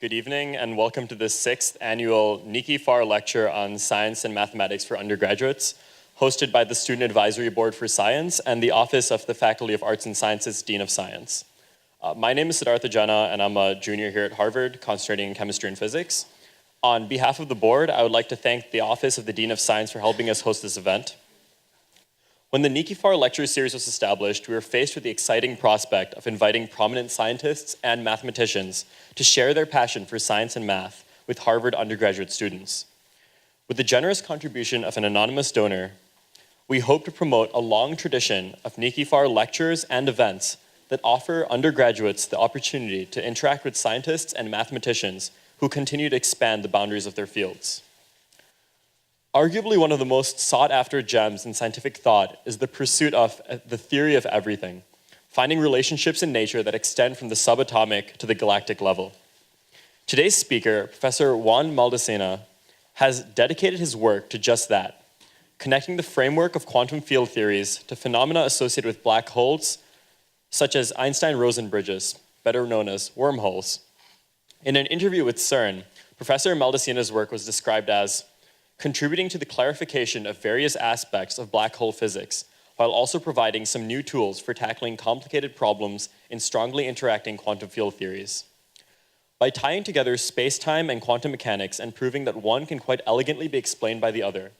Good evening, and welcome to the 6th annual NeekeyfarLecture on Science and Mathematics for Undergraduates, hosted by the Student Advisory Board for Science and the Office of the Faculty of Arts and Sciences Dean of Science. My name is Siddhartha Jana, and I'm a junior here at Harvard, concentrating in chemistry and physics. On behalf of the board, I would like to thank the Office of the Dean of Science for helping us host this event. When the NeekeyfarLecture series was established, we were faced with the exciting prospect of inviting prominent scientists and mathematicians to share their passion for science and math with Harvard undergraduate students. With the generous contribution of an anonymous donor, we hope to promote a long tradition of Neekeyfar lectures and events that offer undergraduates the opportunity to interact with scientists and mathematicians who continue to expand the boundaries of their fields. Arguably one of the most sought-after gems in scientific thought is the pursuit of the theory of everything, finding relationships in nature that extend from the subatomic to the galactic level. Today's speaker, Professor Juan Maldacena, has dedicated his work to just that, connecting the framework of quantum field theories to phenomena associated with black holes, such as Einstein-Rosen bridges, better known as wormholes. In an interview with CERN, Professor Maldacena's work was described as contributing to the clarification of various aspects of black hole physics, while also providing some new tools for tackling complicated problems in strongly interacting quantum field theories. By tying together space-time and quantum mechanics and proving that one can quite elegantly be explained by the other,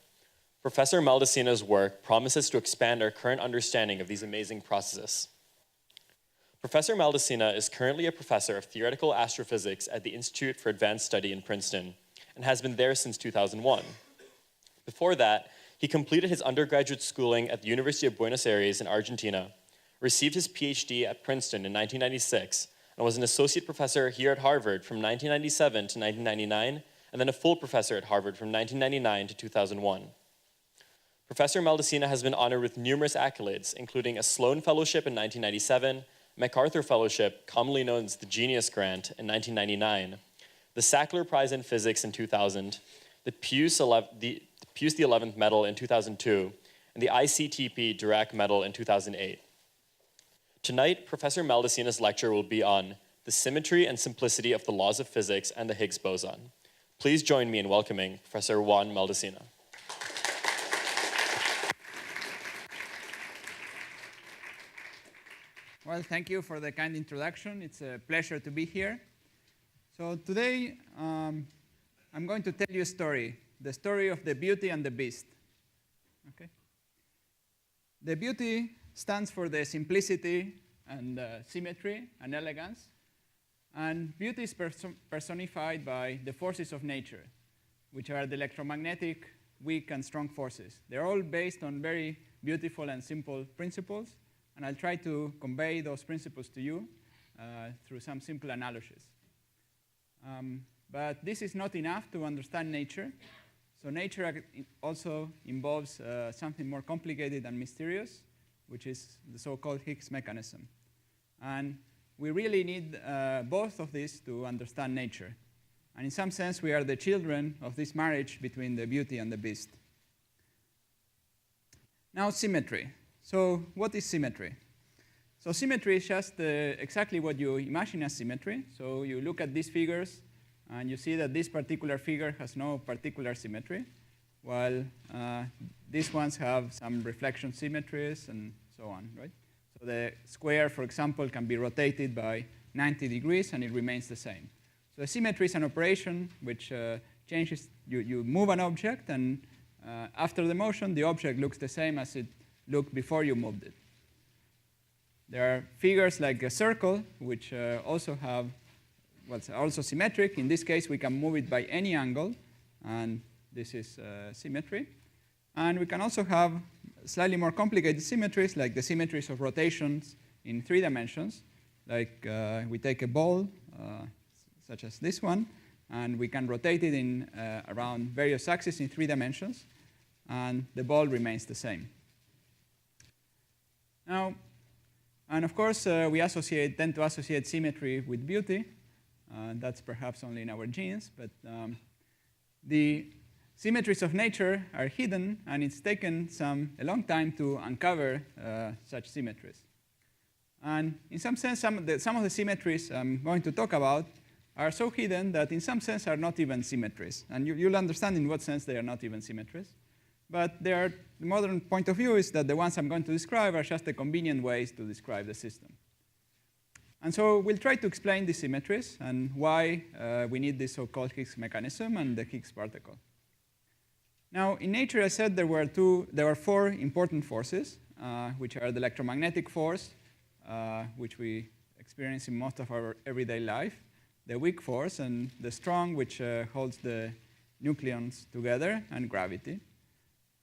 Professor Maldacena's work promises to expand our current understanding of these amazing processes. Professor Maldacena is currently a professor of theoretical astrophysics at the Institute for Advanced Study in Princeton and has been there since 2001. Before that, he completed his undergraduate schooling at the University of Buenos Aires in Argentina, received his PhD at Princeton in 1996, and was an associate professor here at Harvard from 1997 to 1999, and then a full professor at Harvard from 1999 to 2001. Professor Maldacena has been honored with numerous accolades, including a Sloan Fellowship in 1997, MacArthur Fellowship, commonly known as the Genius Grant, in 1999, the Sackler Prize in Physics in 2000, the Pius XI Medal in 2002, and the ICTP Dirac Medal in 2008. Tonight, Professor Maldacena's lecture will be on the symmetry and simplicity of the laws of physics and the Higgs boson. Please join me in welcoming Professor Juan Maldacena. Well, thank you for the kind introduction. It's a pleasure to be here. So today, I'm going to tell you a story, the story of the Beauty and the Beast. Okay? The beauty stands for the simplicity and symmetry and elegance. And beauty is personified by the forces of nature, which are the electromagnetic, weak, and strong forces. They're all based on very beautiful and simple principles. And I'll try to convey those principles to you through some simple analogies. But this is not enough to understand nature. So nature also involves something more complicated and mysterious, which is the so-called Higgs mechanism. And we really need both of these to understand nature. And in some sense, we are the children of this marriage between the beauty and the beast. Now, symmetry. So what is symmetry? So symmetry is just exactly what you imagine as symmetry. So you look at these figures, and you see that this particular figure has no particular symmetry, while these ones have some reflection symmetries and so on, right? So the square, for example, can be rotated by 90 degrees, and it remains the same. So a symmetry is an operation which changes. You move an object, and after the motion, the object looks the same as it looked before you moved it. There are figures like a circle, which also have, well, it's also symmetric. In this case, we can move it by any angle, and this is symmetry. And we can also have slightly more complicated symmetries, like the symmetries of rotations in 3 dimensions. Like we take a ball, such as this one, and we can rotate it in around various axes in 3 dimensions, and the ball remains the same. Now, and of course, we tend to associate symmetry with beauty. That's perhaps only in our genes, but the symmetries of nature are hidden, and it's taken a long time to uncover such symmetries. And in some sense, some of the symmetries I'm going to talk about are so hidden that in some sense are not even symmetries. And you'll understand in what sense they are not even symmetries. But the modern point of view is that the ones I'm going to describe are just the convenient ways to describe the system. And so we'll try to explain these symmetries and why we need this so-called Higgs mechanism and the Higgs particle. Now, in nature, I said there were four important forces, which are the electromagnetic force, which we experience in most of our everyday life, the weak force, and the strong, which holds the nucleons together, and gravity.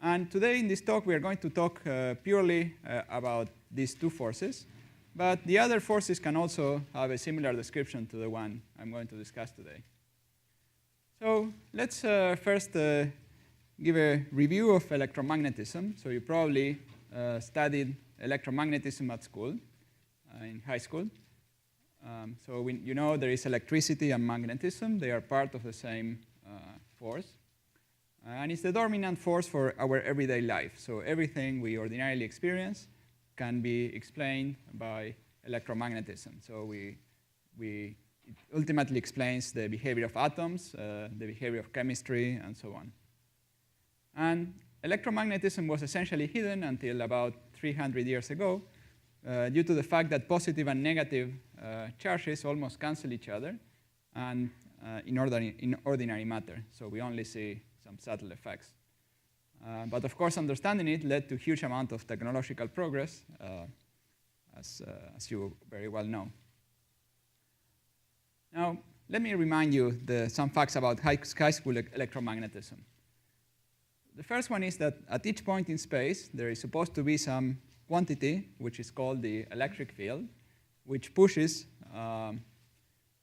And today in this talk, we are going to talk purely about these two forces. But the other forces can also have a similar description to the one I'm going to discuss today. So let's first give a review of electromagnetism. So you probably studied electromagnetism at school, in high school. So you know there is electricity and magnetism. They are part of the same force. And it's the dominant force for our everyday life. So everything we ordinarily experience can be explained by electromagnetism. So it ultimately explains the behavior of atoms, the behavior of chemistry, and so on. And electromagnetism was essentially hidden until about 300 years ago due to the fact that positive and negative charges almost cancel each other and in ordinary matter. So we only see some subtle effects. But of course, understanding it led to a huge amount of technological progress, as you very well know. Now, let me remind you some facts about high school electromagnetism. The first one is that at each point in space, there is supposed to be some quantity, which is called the electric field, which pushes,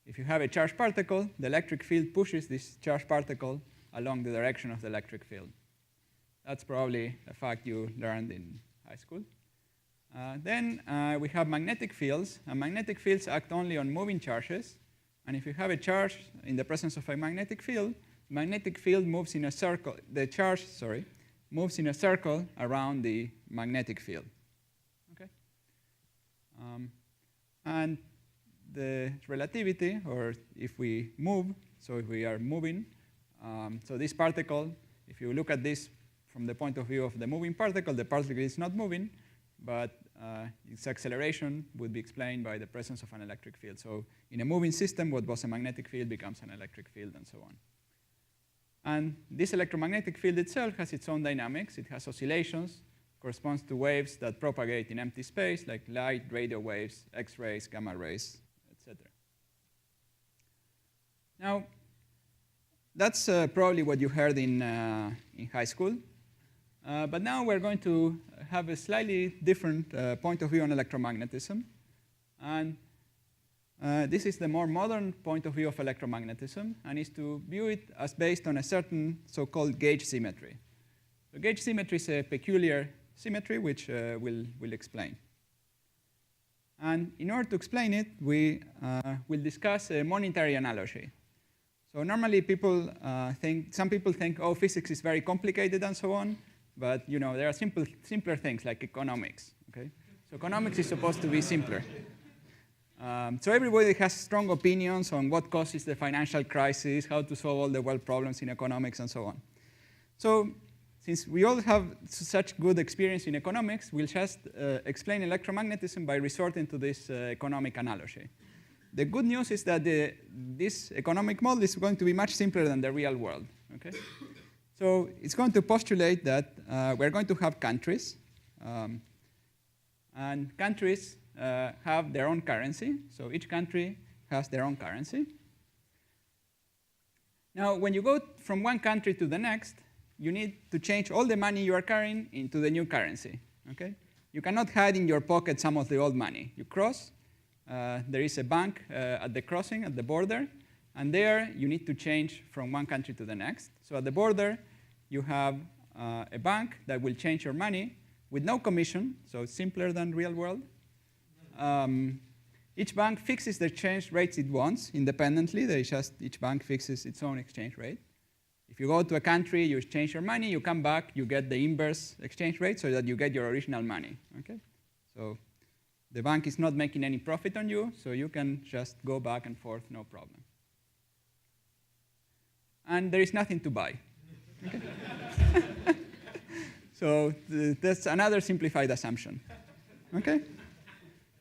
if you have a charged particle, the electric field pushes this charged particle along the direction of the electric field. That's probably a fact you learned in high school. Then we have magnetic fields, and magnetic fields act only on moving charges. And if you have a charge in the presence of a magnetic field moves in a circle. The charge, moves in a circle around the magnetic field. Okay. And the relativity, or if we move, so if we are moving, so this particle, if you look at this from the point of view of the moving particle, the particle is not moving, but its acceleration would be explained by the presence of an electric field. So in a moving system, what was a magnetic field becomes an electric field, and so on. And this electromagnetic field itself has its own dynamics. It has oscillations, corresponds to waves that propagate in empty space, like light, radio waves, X-rays, gamma rays, etc. Now, that's probably what you heard in high school. But now we're going to have a slightly different point of view on electromagnetism. And this is the more modern point of view of electromagnetism, and is to view it as based on a certain so-called gauge symmetry. So gauge symmetry is a peculiar symmetry, which we'll explain. And in order to explain it, we will discuss a monetary analogy. So normally some people think, oh, physics is very complicated and so on. But there are simpler things like economics. Okay? So economics is supposed to be simpler. So everybody has strong opinions on what causes the financial crisis, how to solve all the world problems in economics, and so on. So since we all have such good experience in economics, we'll just explain electromagnetism by resorting to this economic analogy. The good news is that this economic model is going to be much simpler than the real world. Okay? So it's going to postulate that we're going to have countries, and countries have their own currency. So each country has their own currency. Now, when you go from one country to the next, you need to change all the money you are carrying into the new currency. Okay? You cannot hide in your pocket some of the old money. You cross. There is a bank at the crossing, at the border. And there, you need to change from one country to the next. So at the border, you have a bank that will change your money with no commission, so it's simpler than real world. Each bank fixes the exchange rates it wants independently. Each bank fixes its own exchange rate. If you go to a country, you exchange your money, you come back, you get the inverse exchange rate so that you get your original money. Okay? So the bank is not making any profit on you, so you can just go back and forth, no problem. and there is nothing to buy. Okay? So that's another simplified assumption. Okay?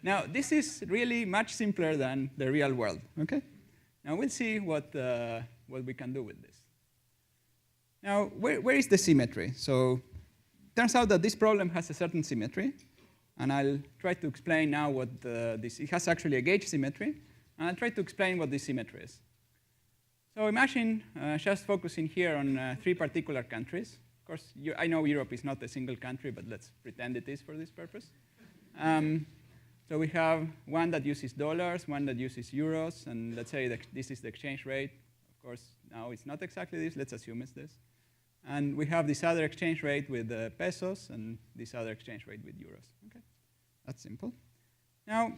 Now, this is really much simpler than the real world. Okay? Now, we'll see what we can do with this. Now, where is the symmetry? So it turns out that this problem has a certain symmetry. And I'll try to explain now what it has actually a gauge symmetry. And I'll try to explain what this symmetry is. So imagine just focusing here on 3 particular countries. Of course, I know Europe is not a single country, but let's pretend it is for this purpose. So we have one that uses dollars, one that uses euros, and let's say that this is the exchange rate. Of course, now it's not exactly this. Let's assume it's this. And we have this other exchange rate with pesos and this other exchange rate with euros. Okay, that's simple. Now,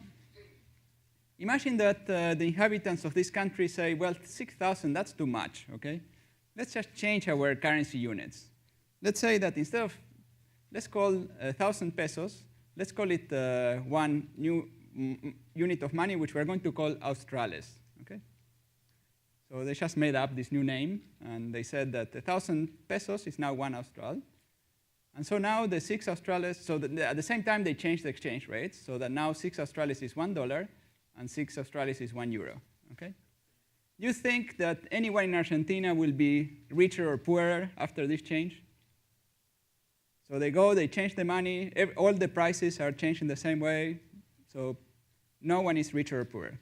imagine that the inhabitants of this country say, well, 6,000, that's too much. Okay, let's just change our currency units. Let's say that instead of, let's call 1,000 pesos, let's call it one new unit of money, which we're going to call Australes. Okay. So they just made up this new name, and they said that 1,000 pesos is now 1 Austral. And so now the 6 Australes, so at the same time they changed the exchange rates, so that now 6 Australes is $1 and 6 Australes is €1. Okay? You think that anyone in Argentina will be richer or poorer after this change? So they go, they change the money, all the prices are changed in the same way, so no one is richer or poorer.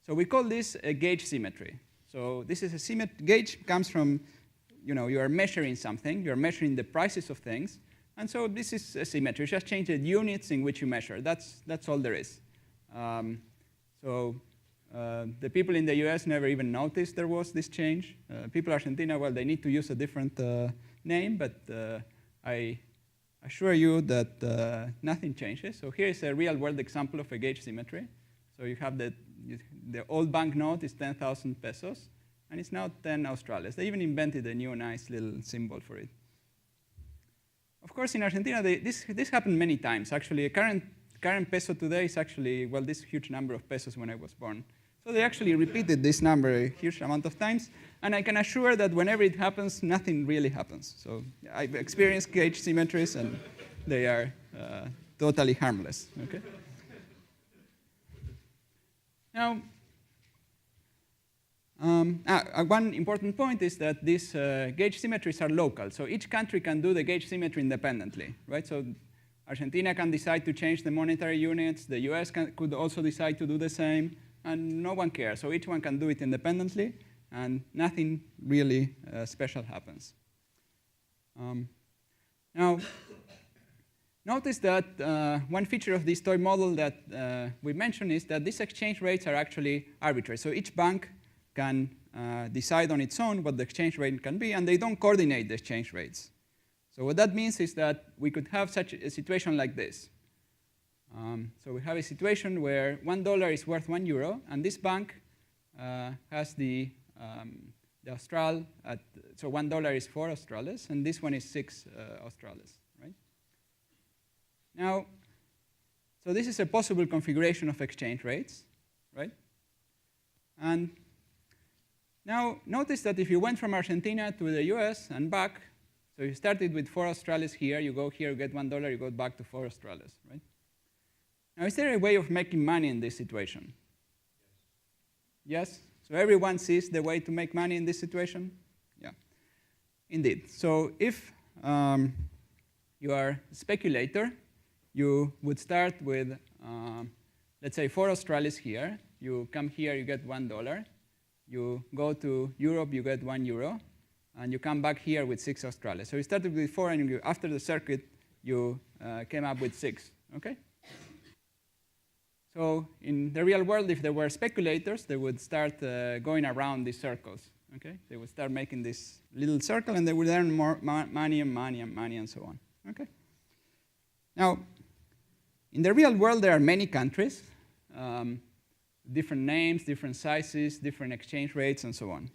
So we call this a gauge symmetry. So this is a symmetry. Gauge comes from, you are measuring something. You are measuring the prices of things. And so this is a symmetry. You just change the units in which you measure. That's all there is. The people in the US never even noticed there was this change. People in Argentina, well, they need to use a different name. But I assure you that nothing changes. So here is a real-world example of a gauge symmetry. So you have the old banknote is 10,000 pesos, and it's now 10 Australes. They even invented a new nice little symbol for it. Of course, in Argentina, this happened many times. Actually, a current peso today is actually, well, this huge number of pesos when I was born. So they actually repeated this number a huge amount of times, and I can assure that whenever it happens, nothing really happens. So I've experienced gauge symmetries, and they are totally harmless. Okay? Now, one important point is that these gauge symmetries are local. So each country can do the gauge symmetry independently, right? So Argentina can decide to change the monetary units. The US could also decide to do the same, and no one cares. So each one can do it independently, and nothing really special happens. Now, notice that one feature of this toy model that we mentioned is that these exchange rates are actually arbitrary. So each bank can decide on its own what the exchange rate can be, and they don't coordinate the exchange rates. So what that means is that we could have such a situation like this. So we have a situation where $1 is worth €1, and this bank has the Austral at, so $1 is 4 Australes, and this one is 6 Australes, right? Now, so this is a possible configuration of exchange rates, right? And now notice that if you went from Argentina to the US and back, so you started with 4 Australes here, you go here, you get $1, you go back to 4 Australes, right? Now, is there a way of making money in this situation? Yes? So everyone sees the way to make money in this situation? Yeah, indeed. So if you are a speculator, you would start with, let's say, 4 Australes here. You come here, you get $1. You go to Europe, you get €1. And you come back here with 6 Australes. So you started with 4, and after the circuit, you came up with 6. Okay? So in the real world, if there were speculators, they would start going around these circles. Okay? They would start making this little circle, and they would earn more money and money and money and so on. Okay? Now, in the real world, there are many countries, different names, different sizes, different exchange rates, and so on.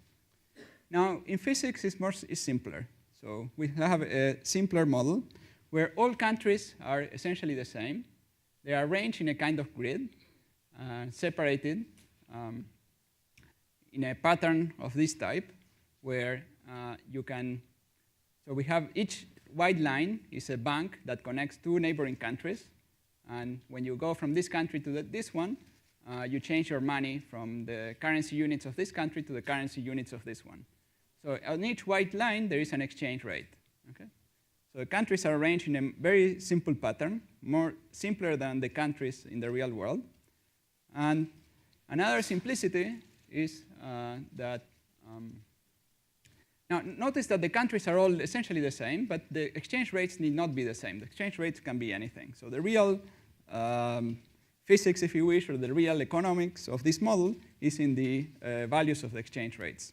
Now, in physics, it's simpler. So we have a simpler model where all countries are essentially the same. They are arranged in a kind of grid, separated in a pattern of this type, where so we have each white line is a bank that connects two neighboring countries. And when you go from this country to this one, you change your money from the currency units of this country to the currency units of this one. So on each white line, there is an exchange rate. Okay? So the countries are arranged in a very simple pattern, more simpler than the countries in the real world. And another simplicity is that now notice that the countries are all essentially the same, but the exchange rates need not be the same. The exchange rates can be anything. So the real physics, if you wish, or the real economics of this model is in the values of the exchange rates.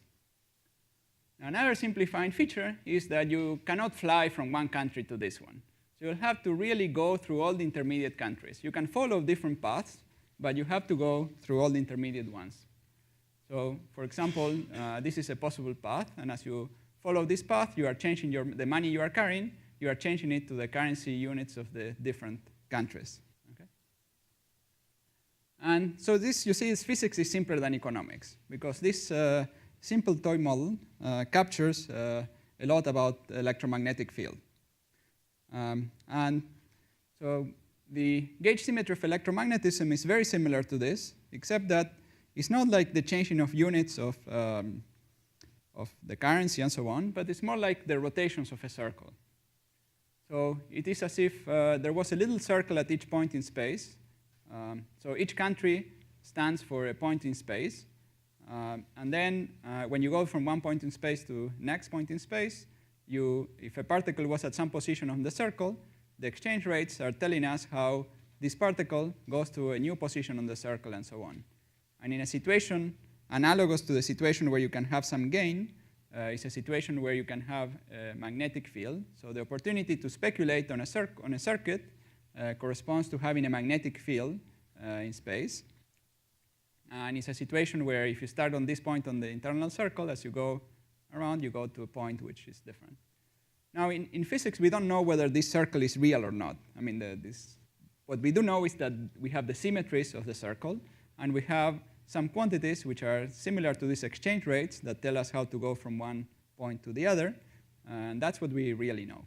Now, another simplifying feature is that you cannot fly from one country to this one. So you'll have to really go through all the intermediate countries. You can follow different paths, but you have to go through all the intermediate ones. So for example, this is a possible path, and as you follow this path, you are changing the money you are carrying, you are changing it to the currency units of the different countries. Okay? And so this, you see, physics is simpler than economics, because this simple toy model captures a lot about electromagnetic field. And so the gauge symmetry of electromagnetism is very similar to this, except that it's not like the changing of units of the currency and so on, but it's more like the rotations of a circle. So it is as if there was a little circle at each point in space. So each country stands for a point in space. And then when you go from one point in space to next point in space, if a particle was at some position on the circle, the exchange rates are telling us how this particle goes to a new position on the circle and so on. And in a situation analogous to the situation where you can have some gain, is a situation where you can have a magnetic field. So the opportunity to speculate on a circuit corresponds to having a magnetic field in space. And it's a situation where if you start on this point on the internal circle, as you go around, you go to a point which is different. Now, in physics, we don't know whether this circle is real or not. I mean, what we do know is that we have the symmetries of the circle, and we have some quantities which are similar to these exchange rates that tell us how to go from one point to the other, and that's what we really know.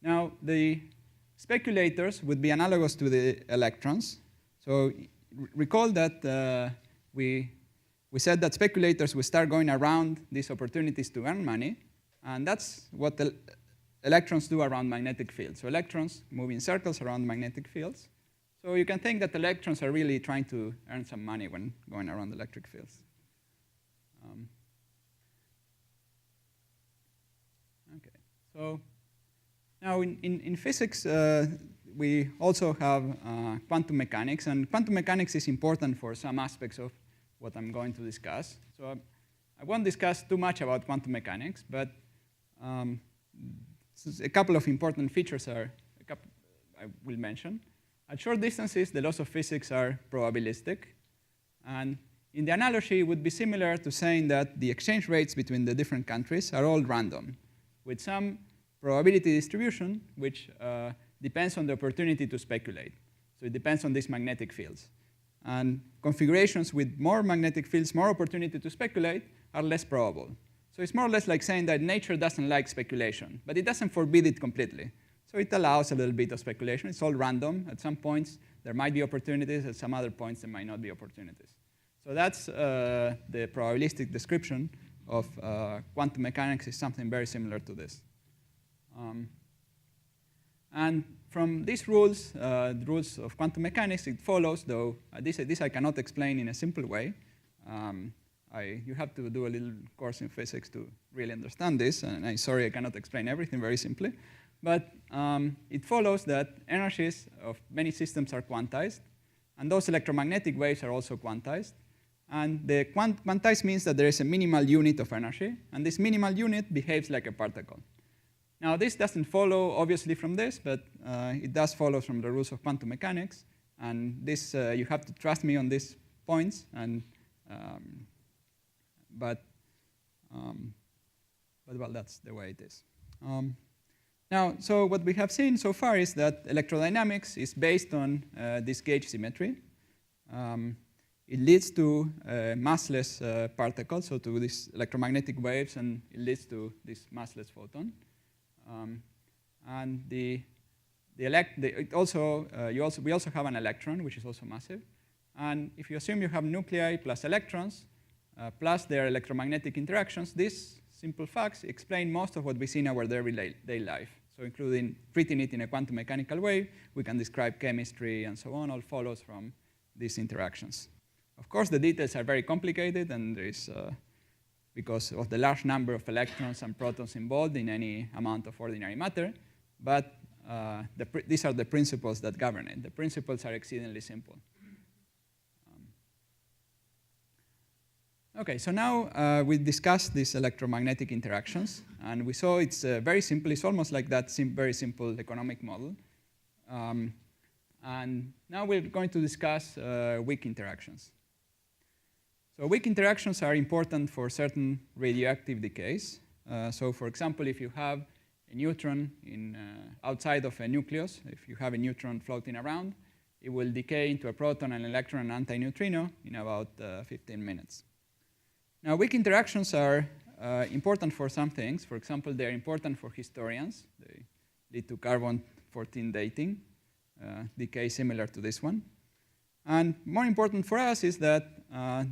Now, the speculators would be analogous to the electrons. So recall that we said that speculators will start going around these opportunities to earn money, and that's what the electrons do around magnetic fields. So electrons move in circles around magnetic fields. So you can think that electrons are really trying to earn some money when going around electric fields. Okay, so now in physics, we also have quantum mechanics, and quantum mechanics is important for some aspects of what I'm going to discuss. So I won't discuss too much about quantum mechanics, but a couple of important features I will mention. At short distances, the laws of physics are probabilistic. And in the analogy, it would be similar to saying that the exchange rates between the different countries are all random, with some probability distribution, which depends on the opportunity to speculate. So it depends on these magnetic fields. And configurations with more magnetic fields, more opportunity to speculate, are less probable. So it's more or less like saying that nature doesn't like speculation, but it doesn't forbid it completely. So it allows a little bit of speculation. It's all random. At some points, there might be opportunities. At some other points, there might not be opportunities. So that's the probabilistic description of quantum mechanics is something very similar to this. And from these rules, the rules of quantum mechanics, it follows, though this I cannot explain in a simple way. You have to do a little course in physics to really understand this, and I'm sorry I cannot explain everything very simply. But it follows that energies of many systems are quantized, and those electromagnetic waves are also quantized. And the quantized means that there is a minimal unit of energy, and this minimal unit behaves like a particle. Now, this doesn't follow, obviously, from this, but it does follow from the rules of quantum mechanics. And this, you have to trust me on these points. And but well, that's the way it is. Now, so what we have seen so far is that electrodynamics is based on this gauge symmetry. it leads to massless particles, so to these electromagnetic waves, and it leads to this massless photon. And we also have an electron, which is also massive. And if you assume you have nuclei plus electrons, plus their electromagnetic interactions, these simple facts explain most of what we see in our daily life. So including treating it in a quantum mechanical way, we can describe chemistry and so on, all follows from these interactions. Of course, the details are very complicated, and there is, because of the large number of electrons and protons involved in any amount of ordinary matter, but these are the principles that govern it. The principles are exceedingly simple. Okay, so now we discussed these electromagnetic interactions, and we saw it's very simple. It's almost like that very simple economic model. And now we're going to discuss weak interactions. So weak interactions are important for certain radioactive decays. So for example, if you have a neutron outside of a nucleus, if you have a neutron floating around, it will decay into a proton, an electron, and antineutrino in about 15 minutes. Now, weak interactions are important for some things. For example, they're important for historians. They lead to carbon-14 dating, decay similar to this one. And more important for us is that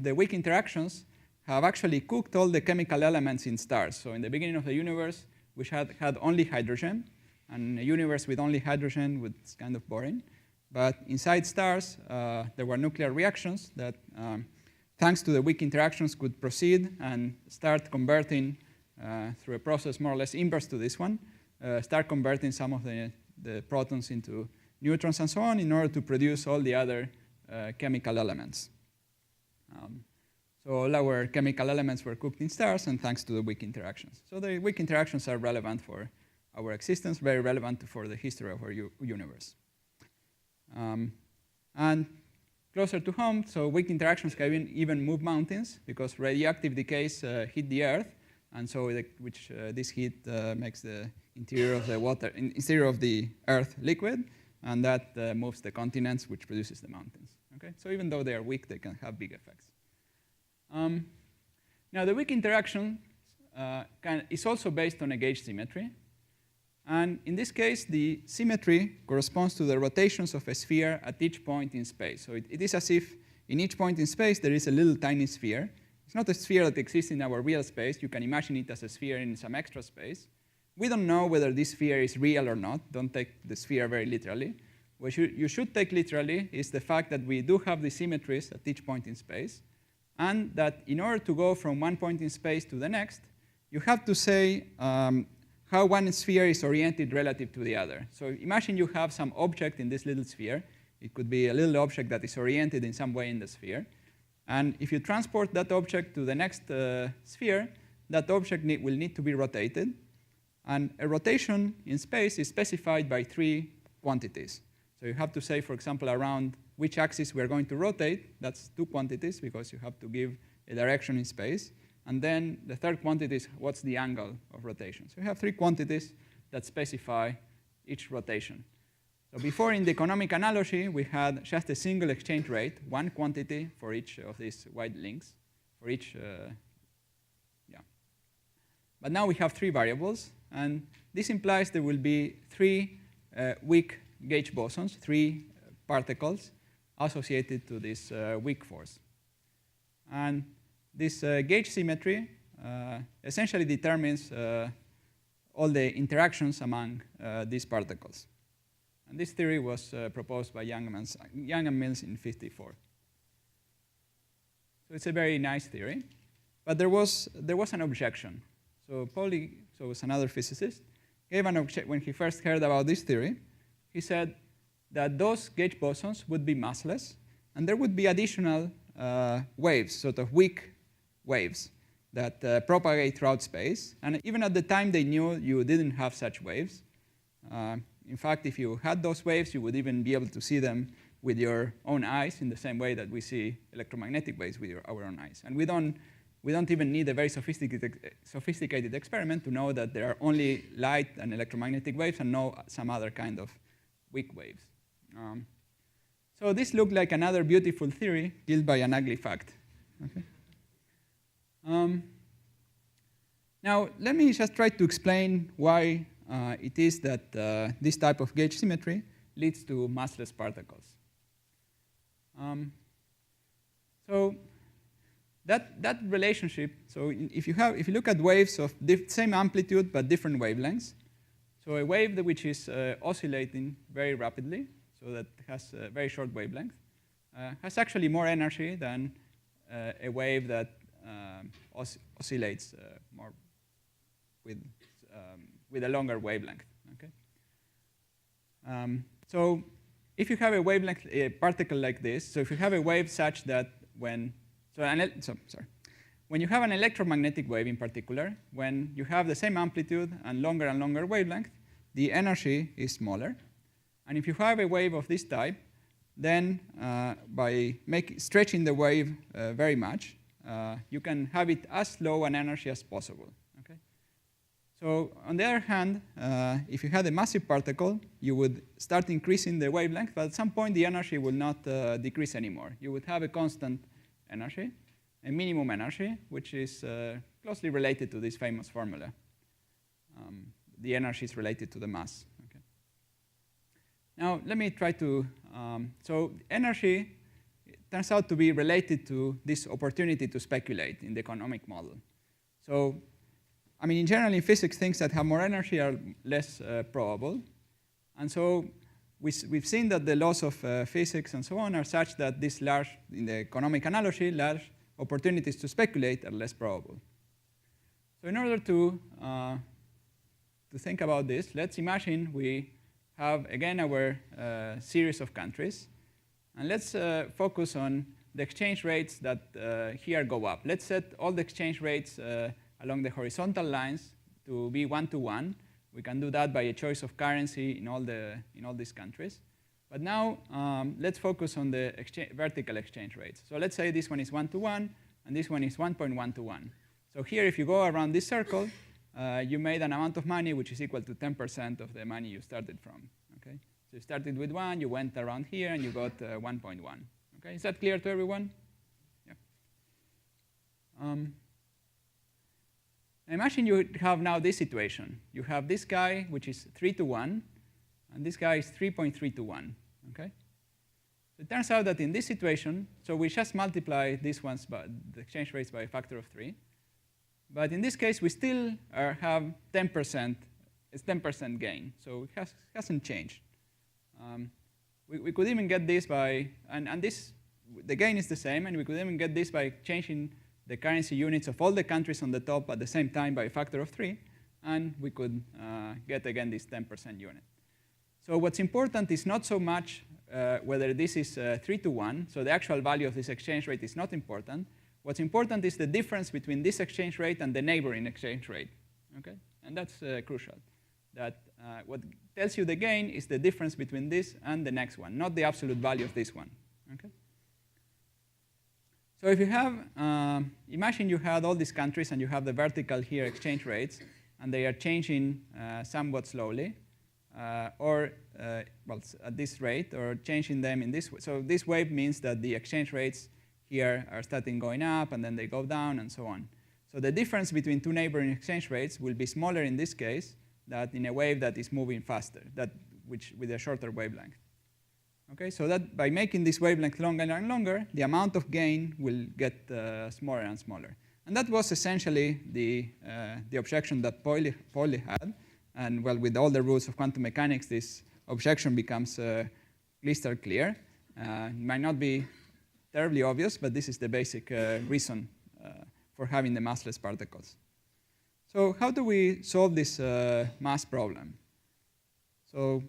the weak interactions have actually cooked all the chemical elements in stars. So in the beginning of the universe, we had only hydrogen. And a universe with only hydrogen was kind of boring. But inside stars, there were nuclear reactions that, thanks to the weak interactions, could proceed and start converting, through a process more or less inverse to this one, start converting some of the protons into neutrons and so on in order to produce all the other chemical elements. So all our chemical elements were cooked in stars, and thanks to the weak interactions. So the weak interactions are relevant for our existence, very relevant for the history of our universe. And closer to home, so weak interactions can even move mountains, because radioactive decays hit the Earth, and so this heat makes the interior of the Earth liquid, and that moves the continents, which produces the mountains. Okay? So even though they are weak, they can have big effects. Now, the weak interaction is also based on a gauge symmetry. And in this case, the symmetry corresponds to the rotations of a sphere at each point in space. So it is as if in each point in space, there is a little tiny sphere. It's not a sphere that exists in our real space. You can imagine it as a sphere in some extra space. We don't know whether this sphere is real or not. Don't take the sphere very literally. What you should take literally is the fact that we do have the symmetries at each point in space, and that in order to go from one point in space to the next, you have to say how one sphere is oriented relative to the other. So imagine you have some object in this little sphere. It could be a little object that is oriented in some way in the sphere. And if you transport that object to the next sphere, that object will need to be rotated. And a rotation in space is specified by 3 quantities. So you have to say, for example, around which axis we are going to rotate. That's 2 quantities, because you have to give a direction in space. And then the third quantity is what's the angle of rotation. So you have 3 quantities that specify each rotation. So before, in the economic analogy, we had just a single exchange rate, 1 quantity for each of these white links, for each, But now we have 3 variables, and this implies there will be 3 weak gauge bosons, 3 particles associated to this weak force. And this gauge symmetry essentially determines all the interactions among these particles. And this theory was proposed by Young and Mills in '54. So it's a very nice theory, but there was an objection. So Pauli, who was another physicist, gave an objection when he first heard about this theory. He said that those gauge bosons would be massless, and there would be additional waves, sort of weak waves, that propagate throughout space. And even at the time they knew you didn't have such waves. In fact, if you had those waves, you would even be able to see them with your own eyes in the same way that we see electromagnetic waves with our own eyes. And we don't even need a very sophisticated experiment to know that there are only light and electromagnetic waves and no some other kind of weak waves. So this looked like another beautiful theory killed by an ugly fact. Okay. Now, let me just try to explain why it is that this type of gauge symmetry leads to massless particles. So that relationship, so if you look at waves of same amplitude but different wavelengths, so a wave which is oscillating very rapidly, so that has a very short wavelength, has actually more energy than a wave that oscillates more with a longer wavelength. Okay. So if you have a wavelength, a particle like this, so if you have a wave such that when you have an electromagnetic wave in particular, when you have the same amplitude and longer wavelength, the energy is smaller. And if you have a wave of this type, then by stretching the wave very much, you can have it as low an energy as possible. Okay? So on the other hand, if you had a massive particle, you would start increasing the wavelength, but at some point the energy will not decrease anymore. You would have a constant energy, a minimum energy, which is closely related to this famous formula. The energy is related to the mass. Okay. Now, let me try to, so energy turns out to be related to this opportunity to speculate in the economic model. So, I mean, in general, in physics, things that have more energy are less probable. And so we've seen that the laws of physics and so on are such that this large, in the economic analogy, large opportunities to speculate are less probable. So in order to think about this, let's imagine we have, again, our series of countries. And let's focus on the exchange rates that here go up. Let's set all the exchange rates along the horizontal lines to be 1-to-1. We can do that by a choice of currency in all these countries. But now let's focus on the vertical exchange rates. So let's say this one is 1-to-1, and this one is 1.1-to-1. So here, if you go around this circle, you made an amount of money which is equal to 10% of the money you started from. Okay? So you started with 1, you went around here, and you got 1.1. Okay? Is that clear to everyone? Yeah. Imagine you have now this situation. You have this guy, which is 3-to-1, and this guy is 3.3-to-1. Okay? So it turns out that in this situation, so we just multiply these ones by the exchange rates by a factor of 3. But in this case, we still have 10%. It's 10% gain. So it hasn't changed. We could even get this by, and this, the gain is the same, and we could even get this by changing the currency units of all the countries on the top at the same time by a factor of 3, and we could get, again, this 10% unit. So what's important is not so much whether this is 3-to-1, so the actual value of this exchange rate is not important. What's important is the difference between this exchange rate and the neighboring exchange rate. Okay? And that's crucial. That what tells you the gain is the difference between this and the next one, not the absolute value of this one. Okay? So if you have, imagine you had all these countries and you have the vertical here exchange rates, and they are changing somewhat slowly, or well, at this rate, or changing them in this way. So this wave means that the exchange rates here are starting going up, and then they go down, and so on. So the difference between two neighboring exchange rates will be smaller in this case than in a wave that is moving faster, with a shorter wavelength. Okay, so that by making this wavelength longer and longer, the amount of gain will get smaller and smaller. And that was essentially the objection that Pauli had. And well, with all the rules of quantum mechanics, this objection becomes crystal clear. It might not be terribly obvious, but this is the basic reason for having the massless particles. So how do we solve this mass problem? So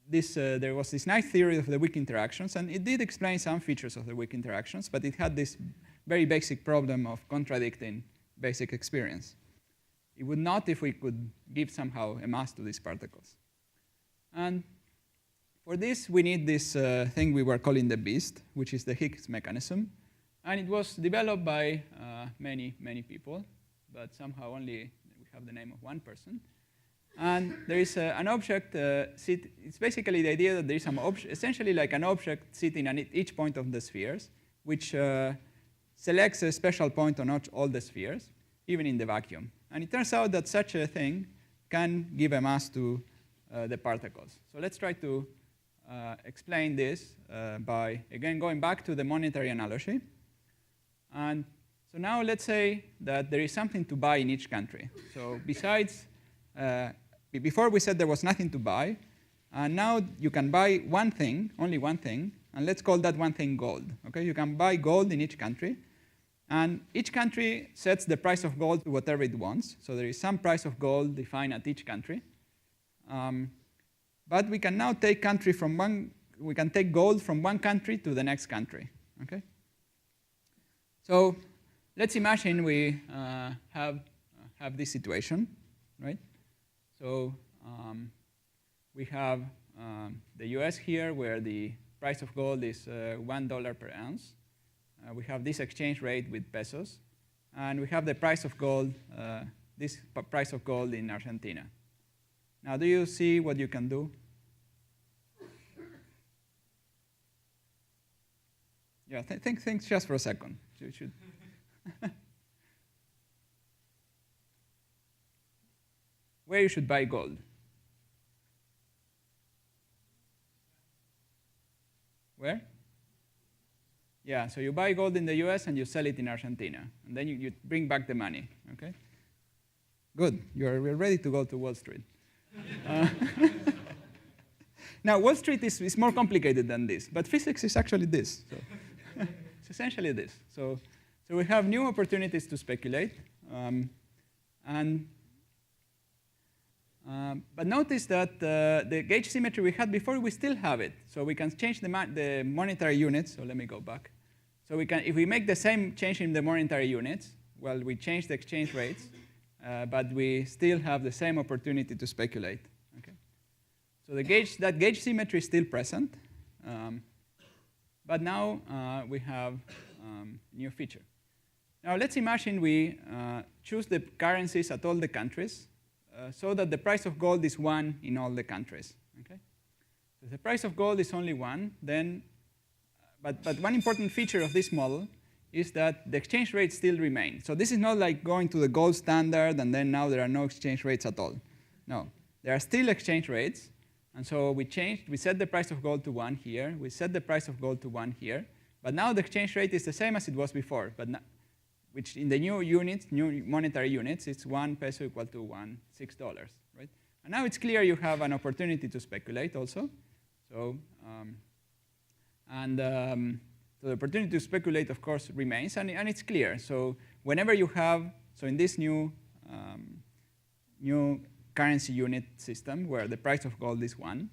there was this nice theory of the weak interactions, and it did explain some features of the weak interactions, but it had this very basic problem of contradicting basic experience. It would not if we could give somehow a mass to these particles. And for this, we need this thing we were calling the beast, which is the Higgs mechanism. And it was developed by many, many people, but somehow only we have the name of one person. And there is an object it's basically the idea that there is essentially like an object sitting at each point of the spheres, which selects a special point on all the spheres, even in the vacuum. And it turns out that such a thing can give a mass to the particles. So let's try to explain this by, again, going back to the monetary analogy. And so now let's say that there is something to buy in each country. So besides, before we said there was nothing to buy, and now you can buy one thing, only one thing, and let's call that one thing gold. Okay? You can buy gold in each country, and each country sets the price of gold to whatever it wants. So there is some price of gold defined at each country. But we can now take we can take gold from one country to the next country. Okay? So let's imagine we have this situation, right? So we have the US here, where the price of gold is $1 per ounce. We have this exchange rate with pesos. And we have the price of gold, this price of gold in Argentina. Now, do you see what you can do? Yeah, think just for a second. You should. Where you should buy gold? Where? Yeah, so you buy gold in the US and you sell it in Argentina. And then you bring back the money, okay? Good, we're ready to go to Wall Street. Now, Wall Street is more complicated than this, but physics is actually this. So it's essentially this. So we have new opportunities to speculate. But notice that the gauge symmetry we had before, we still have it. So we can change the monetary units. So let me go back. So if we make the same change in the monetary units, well, we change the exchange rates, but we still have the same opportunity to speculate. Okay? So that gauge symmetry is still present. But now we have a new feature. Now let's imagine we choose the currencies at all the countries so that the price of gold is 1 in all the countries. Okay? So if the price of gold is only 1, then, but one important feature of this model is that the exchange rates still remain. So this is not like going to the gold standard and then now there are no exchange rates at all. No, there are still exchange rates. And so we set the price of gold to 1 here. We set the price of gold to 1 here. But now the exchange rate is the same as it was before, but which in the new units, new monetary units, it's 1 peso equal to $6, right? And now it's clear you have an opportunity to speculate also. So, so the opportunity to speculate, of course, remains, and it's clear. So whenever you have, so in this new currency unit system where the price of gold is 1,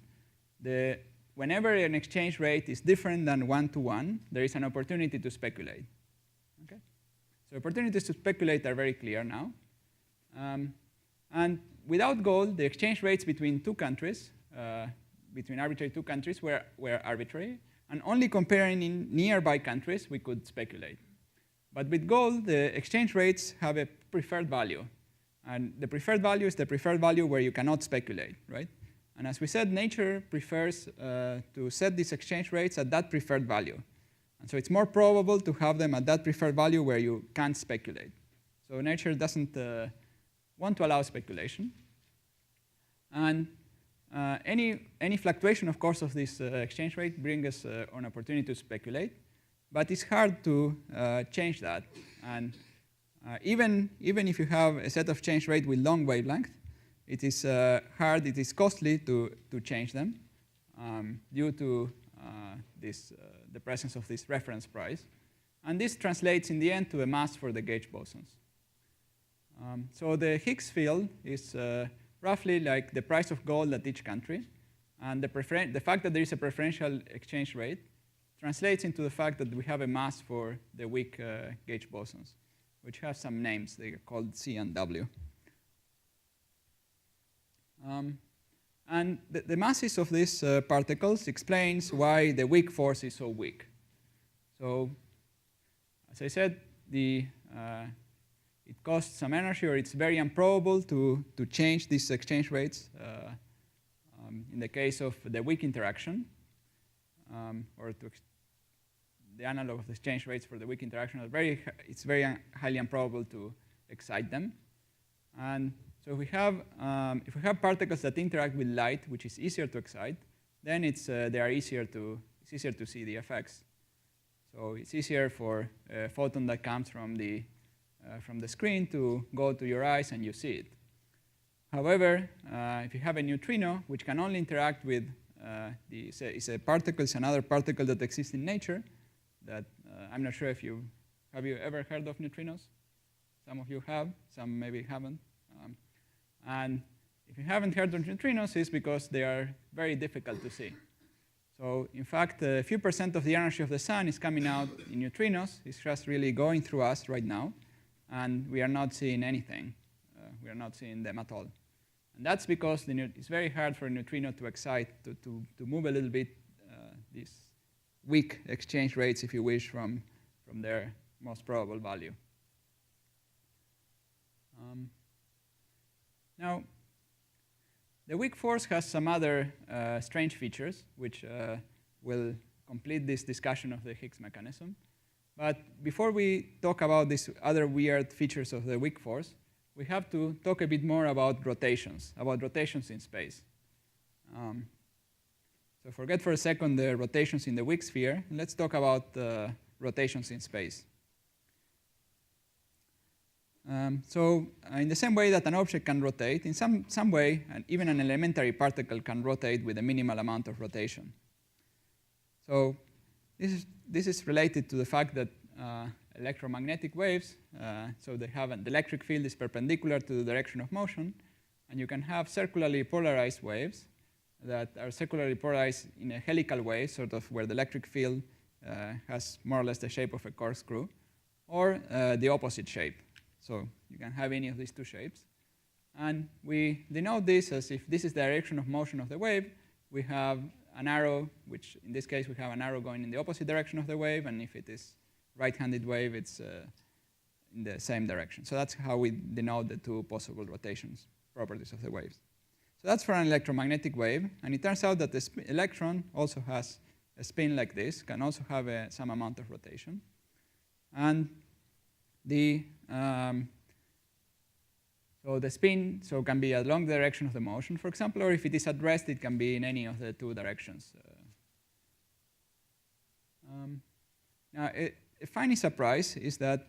whenever an exchange rate is different than 1 to 1, there is an opportunity to speculate. Okay? So opportunities to speculate are very clear now. And without gold, the exchange rates between two countries, between arbitrary two countries, were arbitrary. And only comparing in nearby countries, we could speculate. But with gold, the exchange rates have a preferred value. And the preferred value is the preferred value where you cannot speculate, right? And as we said, nature prefers to set these exchange rates at that preferred value. And so it's more probable to have them at that preferred value where you can't speculate. So nature doesn't want to allow speculation. And any fluctuation, of course, of this exchange rate brings us an opportunity to speculate. But it's hard to change that. And even if you have a set of exchange rate with long wavelength, it is hard, it is costly to change them due to the presence of this reference price. And this translates in the end to a mass for the gauge bosons. So the Higgs field is roughly like the price of gold at each country. And the fact that there is a preferential exchange rate translates into the fact that we have a mass for the weak gauge bosons, which have some names. They are called C and W. And the masses of these particles explains why the weak force is so weak. So as I said, it costs some energy, or it's very improbable to change these exchange rates in the case of the weak interaction, or the analog of the exchange rates for the weak interaction. It's very highly improbable to excite them. And so if we have particles that interact with light, which is easier to excite, then it's easier to see the effects. So it's easier for a photon that comes from the screen to go to your eyes and you see it. However, if you have a neutrino, which can only interact with it's another particle that exists in nature, that I'm not sure if have you ever heard of neutrinos? Some of you have, some maybe haven't. And if you haven't heard of neutrinos, it's because they are very difficult to see. So in fact, a few % of the energy of the sun is coming out in neutrinos. It's just really going through us right now, and we are not seeing anything. We are not seeing them at all. And that's because it's very hard for a neutrino to excite, to move a little bit these weak exchange rates, if you wish, from their most probable value. Now, the weak force has some other strange features, which will complete this discussion of the Higgs mechanism. But before we talk about these other weird features of the weak force, we have to talk a bit more about rotations in space. So forget for a second the rotations in the weak sphere, and let's talk about rotations in space. So in the same way that an object can rotate, in some way, and even an elementary particle can rotate with a minimal amount of rotation. So this is related to the fact that electromagnetic waves, so the electric field is perpendicular to the direction of motion, and you can have circularly polarized waves that are circularly polarized in a helical way, sort of where the electric field has more or less the shape of a corkscrew, or the opposite shape. So you can have any of these two shapes. And we denote this as if this is the direction of motion of the wave. We have an arrow, which in this case we have an arrow going in the opposite direction of the wave. And if it is right-handed wave, it's in the same direction. So that's how we denote the two possible rotations properties of the waves. So that's for an electromagnetic wave. And it turns out that the electron also has a spin like this, can also have some amount of rotation. And so the spin can be along the direction of the motion, for example, or if it is at rest, it can be in any of the two directions. Now, a funny surprise is that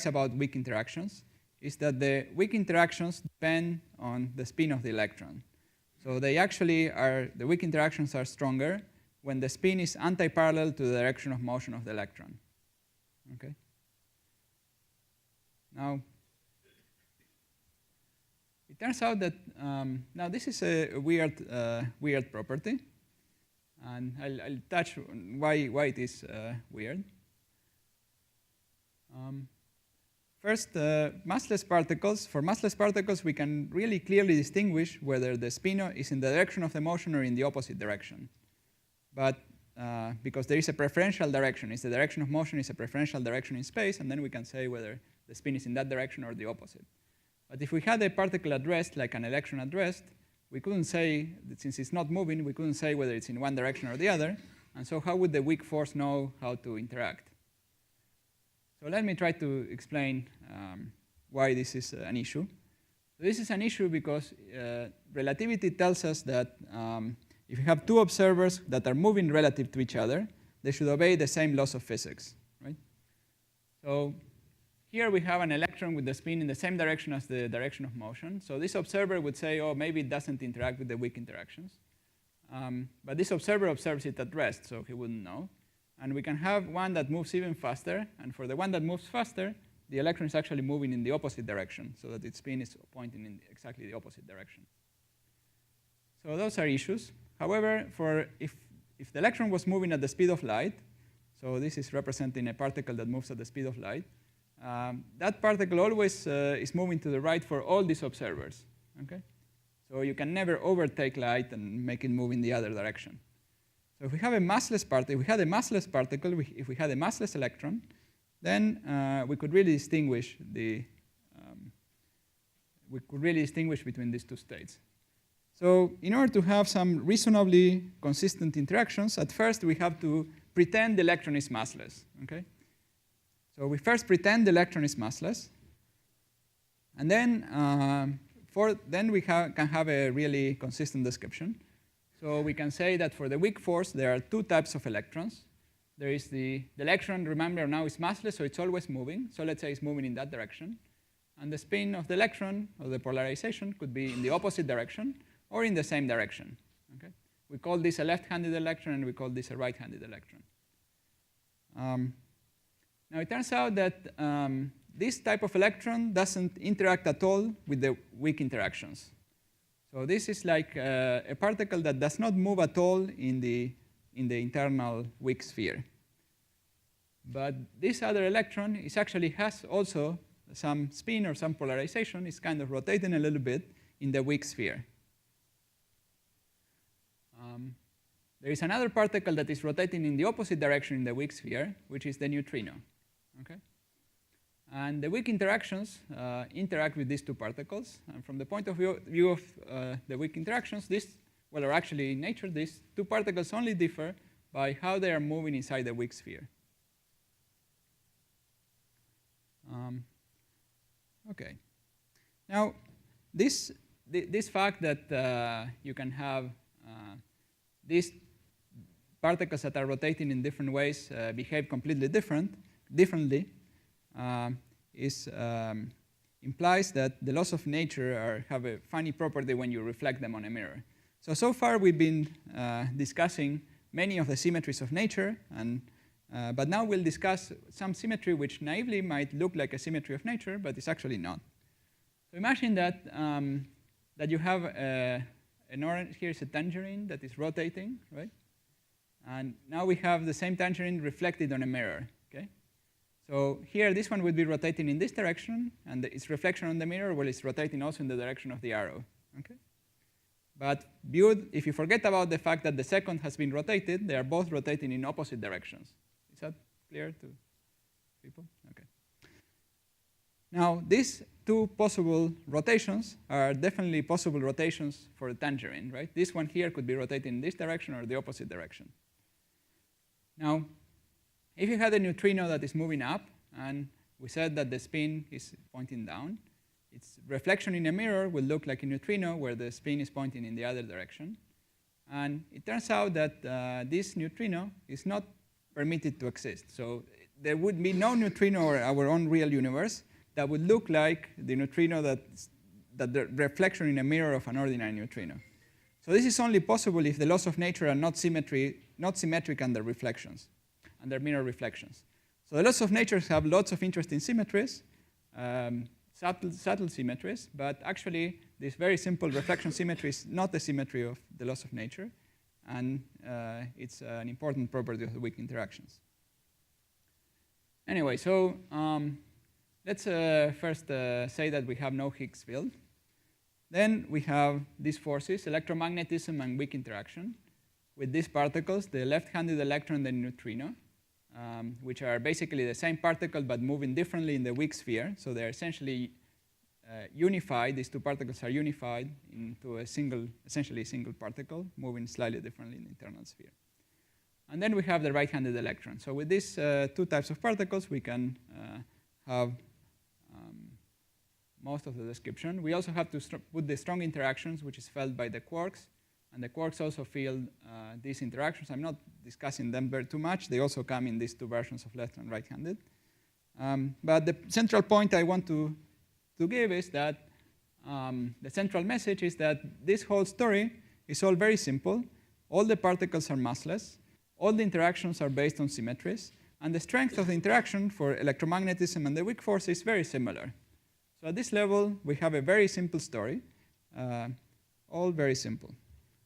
about weak interactions is that the weak interactions depend on the spin of the electron. So they actually the weak interactions are stronger when the spin is anti-parallel to the direction of motion of the electron. Okay. Now, it turns out that now this is a weird property, and I'll touch on why it is weird. First, massless particles. For massless particles, we can really clearly distinguish whether the spin is in the direction of the motion or in the opposite direction. But because there is a preferential direction, the direction of motion is a preferential direction in space, and then we can say whether the spin is in that direction or the opposite. But if we had a particle at rest, like an electron at rest, we couldn't say, that since it's not moving, we couldn't say whether it's in one direction or the other. And so how would the weak force know how to interact? So let me try to explain why this is an issue. So this is an issue because relativity tells us that if you have two observers that are moving relative to each other, they should obey the same laws of physics, right? So here we have an electron with the spin in the same direction as the direction of motion. So this observer would say, oh, maybe it doesn't interact with the weak interactions. But this observer observes it at rest, so he wouldn't know. And we can have one that moves even faster. And for the one that moves faster, the electron is actually moving in the opposite direction, so that its spin is pointing in exactly the opposite direction. So those are issues. However, if the electron was moving at the speed of light, so this is representing a particle that moves at the speed of light, that particle always is moving to the right for all these observers. Okay? So you can never overtake light and make it move in the other direction. So if we have a massless particle, if we had a massless electron, then we could really distinguish between these two states. So in order to have some reasonably consistent interactions, at first we have to pretend the electron is massless. Okay? So we first pretend the electron is massless, and then we can have a really consistent description. So we can say that for the weak force, there are two types of electrons. There is the electron, remember, now is massless, so it's always moving. So let's say it's moving in that direction. And the spin of the electron, or the polarization, could be in the opposite direction or in the same direction. Okay? We call this a left-handed electron, and we call this a right-handed electron. Now, it turns out that this type of electron doesn't interact at all with the weak interactions. So this is like a particle that does not move at all in the internal weak sphere. But this other electron actually has also some spin or some polarization. It's kind of rotating a little bit in the weak sphere. There is another particle that is rotating in the opposite direction in the weak sphere, which is the neutrino. Okay? And the weak interactions interact with these two particles. And from the point of view of the weak interactions, or actually in nature, these two particles only differ by how they are moving inside the weak sphere. Okay. Now, this fact that you can have these particles that are rotating in different ways behave completely differently implies that the laws of nature have a funny property when you reflect them on a mirror. So far we've been discussing many of the symmetries of nature, but now we'll discuss some symmetry which naively might look like a symmetry of nature, but it's actually not. So imagine that you have an orange. Here's a tangerine that is rotating, right? And now we have the same tangerine reflected on a mirror. Okay? So here, this one would be rotating in this direction, and its reflection on the mirror, well, it's rotating also in the direction of the arrow. Okay? But if you forget about the fact that the second has been rotated, they are both rotating in opposite directions. Is that clear to people? Okay. Now, these two possible rotations are definitely possible rotations for a tangerine, right? This one here could be rotating in this direction or the opposite direction. Now, if you had a neutrino that is moving up, and we said that the spin is pointing down, its reflection in a mirror will look like a neutrino where the spin is pointing in the other direction. And it turns out that this neutrino is not permitted to exist. So there would be no neutrino or our own real universe that would look like the neutrino that the reflection in a mirror of an ordinary neutrino. So this is only possible if the laws of nature are not symmetric under reflections, under mirror reflections. So the laws of nature have lots of interesting symmetries, subtle symmetries, but actually this very simple reflection symmetry is not a symmetry of the laws of nature, and it's an important property of the weak interactions. Anyway, so let's first say that we have no Higgs field. Then we have these forces, electromagnetism and weak interaction, with these particles, the left-handed electron and the neutrino, which are basically the same particle but moving differently in the weak sphere. So they're essentially unified. These two particles are unified into essentially a single particle, moving slightly differently in the internal sphere. And then we have the right-handed electron. So with these two types of particles, we can have most of the description. We also have to put the strong interactions, which is felt by the quarks. And the quarks also feel these interactions. I'm not discussing them very too much. They also come in these two versions of left and right-handed. But the central point I want to give is that the central message is that this whole story is all very simple. All the particles are massless. All the interactions are based on symmetries. And the strength of the interaction for electromagnetism and the weak force is very similar. So at this level, we have a very simple story, all very simple.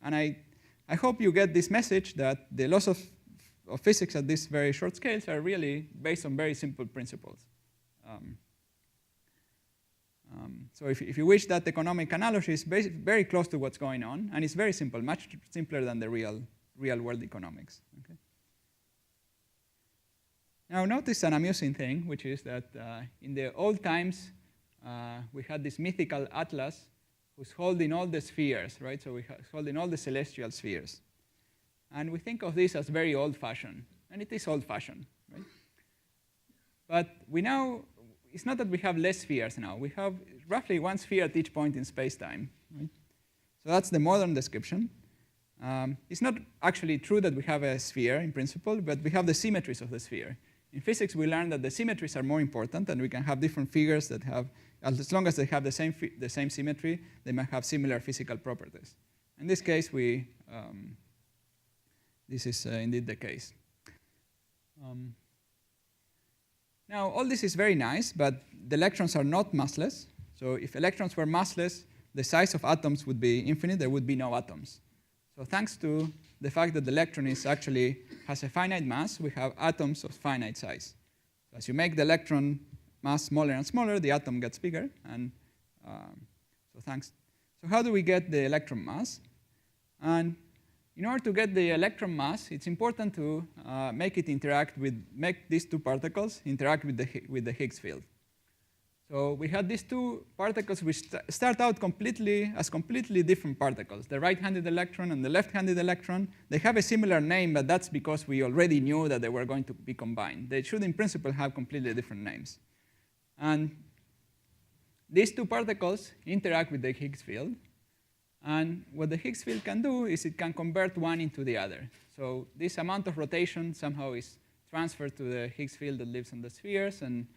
And I hope you get this message that the laws of physics at these very short scales are really based on very simple principles. So if you wish, that economic analogy is very close to what's going on, and it's very simple, much simpler than the real-world economics. Okay? Now notice an amusing thing, which is that in the old times, we had this mythical Atlas who's holding all the spheres, right? So we're holding all the celestial spheres. And we think of this as very old-fashioned, and it is old-fashioned, right? But we now, it's not that we have less spheres now. We have roughly one sphere at each point in space-time, right? So that's the modern description. It's not actually true that we have a sphere in principle, but we have the symmetries of the sphere. In physics, we learned that the symmetries are more important, and we can have different figures that have, as long as they have the same symmetry, they might have similar physical properties. In this case, this is indeed the case. Now, all this is very nice, but the electrons are not massless. So if electrons were massless, the size of atoms would be infinite. There would be no atoms. So thanks to the fact that the electron has a finite mass, we have atoms of finite size. So as you make the electron mass smaller and smaller, the atom gets bigger. And so how do we get the electron mass? And in order to get the electron mass, it's important to make these two particles interact with the Higgs field. So we had these two particles which start out as completely different particles. The right-handed electron and the left-handed electron, they have a similar name, but that's because we already knew that they were going to be combined. They should, in principle, have completely different names. And these two particles interact with the Higgs field. And what the Higgs field can do is it can convert one into the other. So this amount of rotation somehow is transferred to the Higgs field that lives on the spheres and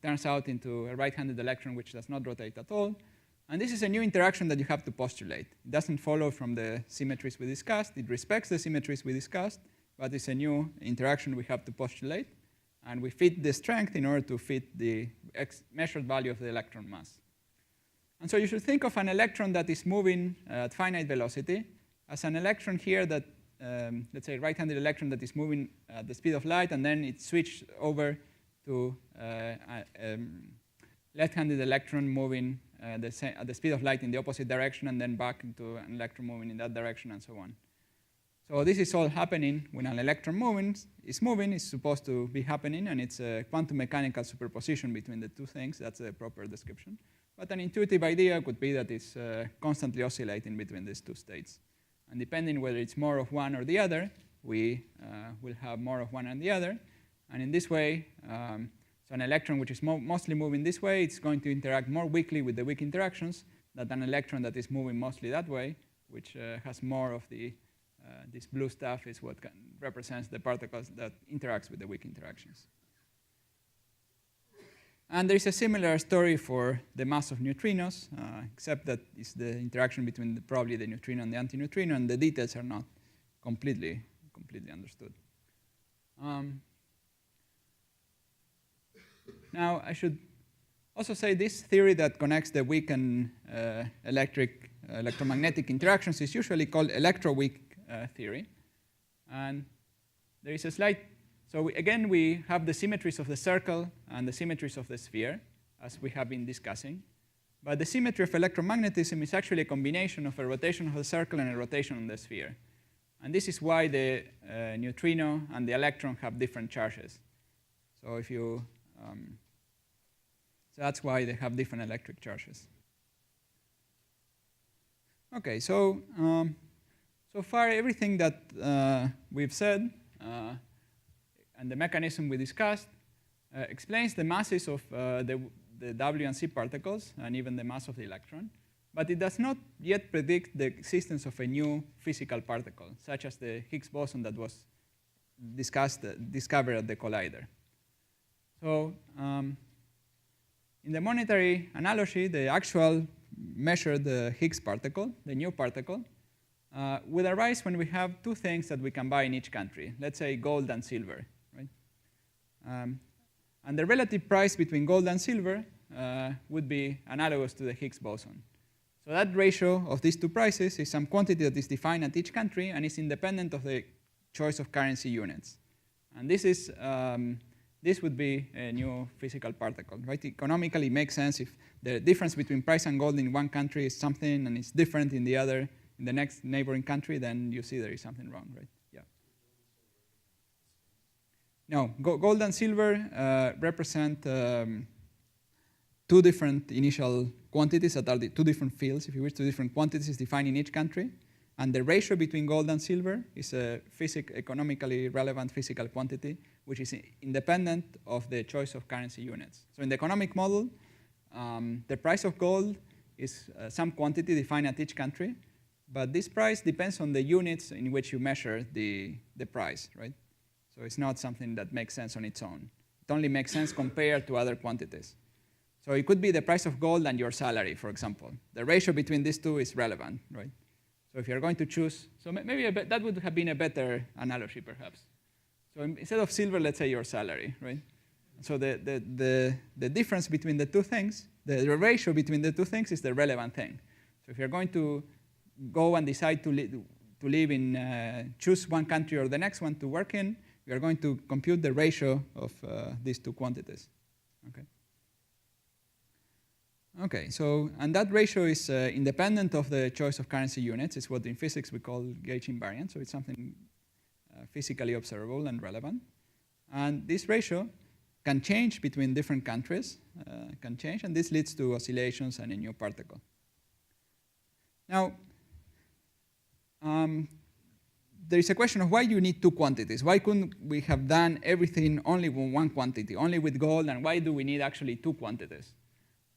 turns out into a right-handed electron which does not rotate at all. And this is a new interaction that you have to postulate. It doesn't follow from the symmetries we discussed. It respects the symmetries we discussed, but it's a new interaction we have to postulate. And we fit the strength in order to fit the measured value of the electron mass. And so you should think of an electron that is moving at finite velocity as an electron here that, let's say, a right-handed electron that is moving at the speed of light, and then it switched over to left-handed electron moving at the speed of light in the opposite direction, and then back into an electron moving in that direction, and so on. So this is all happening when an electron is supposed to be happening, and it's a quantum mechanical superposition between the two things. That's a proper description. But an intuitive idea could be that it's constantly oscillating between these two states. And depending whether it's more of one or the other, we will have more of one and the other. And in this way, so an electron which is mostly moving this way, it's going to interact more weakly with the weak interactions than an electron that is moving mostly that way, which has more of this blue stuff is what represents the particles that interacts with the weak interactions. And there is a similar story for the mass of neutrinos, except that it's the interaction between probably the neutrino and the antineutrino, and the details are not completely understood. Now, I should also say this theory that connects the weak and electromagnetic interactions is usually called electroweak theory. And there is a slight, so again, we have the symmetries of the circle and the symmetries of the sphere, as we have been discussing. But the symmetry of electromagnetism is actually a combination of a rotation of the circle and a rotation of the sphere. And this is why the neutrino and the electron have different charges. So if you, so that's why they have different electric charges. Okay, so so far everything that we've said and the mechanism we discussed explains the masses of the W and C particles and even the mass of the electron. But it does not yet predict the existence of a new physical particle, such as the Higgs boson that was discovered at the collider. So in the monetary analogy, the actual measured Higgs particle, the new particle, would arise when we have two things that we can buy in each country, let's say gold and silver. Right? And the relative price between gold and silver would be analogous to the Higgs boson. So that ratio of these two prices is some quantity that is defined at each country and is independent of the choice of currency units. And this would be a new physical particle. Right? Economically, it makes sense if the difference between price and gold in one country is something and it's different in the other, in the next neighboring country, then you see there is something wrong, right? Yeah. No, gold and silver represent two different initial quantities that are the two different fields, if you wish, two different quantities defined in each country. And the ratio between gold and silver is a economically relevant physical quantity, which is independent of the choice of currency units. So in the economic model, the price of gold is some quantity defined at each country, but this price depends on the units in which you measure the price, right? So it's not something that makes sense on its own. It only makes sense compared to other quantities. So it could be the price of gold and your salary, for example. The ratio between these two is relevant, right? So if you're going to choose, so maybe that would have been a better analogy, perhaps. So instead of silver, let's say your salary, right? So the difference between the two things, the ratio between the two things is the relevant thing. So if you're going to go and decide to live in, choose one country or the next one to work in, we are going to compute the ratio of these two quantities, okay? Okay, so, and that ratio is independent of the choice of currency units. It's what in physics we call gauge invariant, so it's something physically observable and relevant. And this ratio can change between different countries, and this leads to oscillations and a new particle. Now, there is a question of why you need two quantities. Why couldn't we have done everything only with one quantity, only with gold, and why do we need actually two quantities?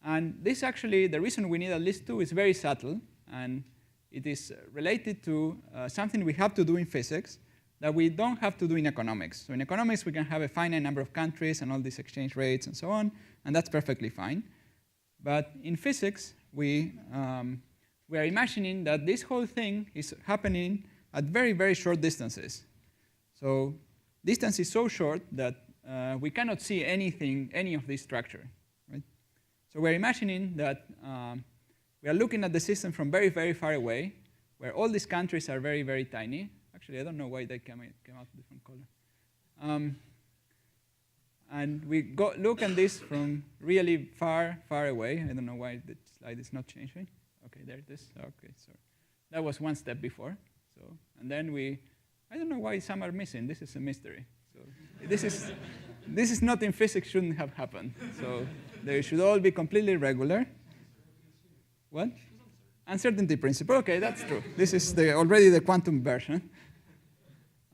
And this actually, the reason we need at least two is very subtle, and it is related to something we have to do in physics that we don't have to do in economics. So in economics, we can have a finite number of countries and all these exchange rates and so on, and that's perfectly fine. But in physics, we are imagining that this whole thing is happening at very, very short distances. So distance is so short that we cannot see any of this structure. So we're imagining that we are looking at the system from very, very far away, where all these countries are very, very tiny. Actually, I don't know why they came out a different color. And we look at this from really far, far away. I don't know why the slide is not changing. OK, there it is. OK, sorry. That was one step before. So, and then I don't know why some are missing. This is a mystery. So this is not in physics, shouldn't have happened. So they should all be completely regular. What? Uncertainty principle. OK, that's true. This is already the quantum version.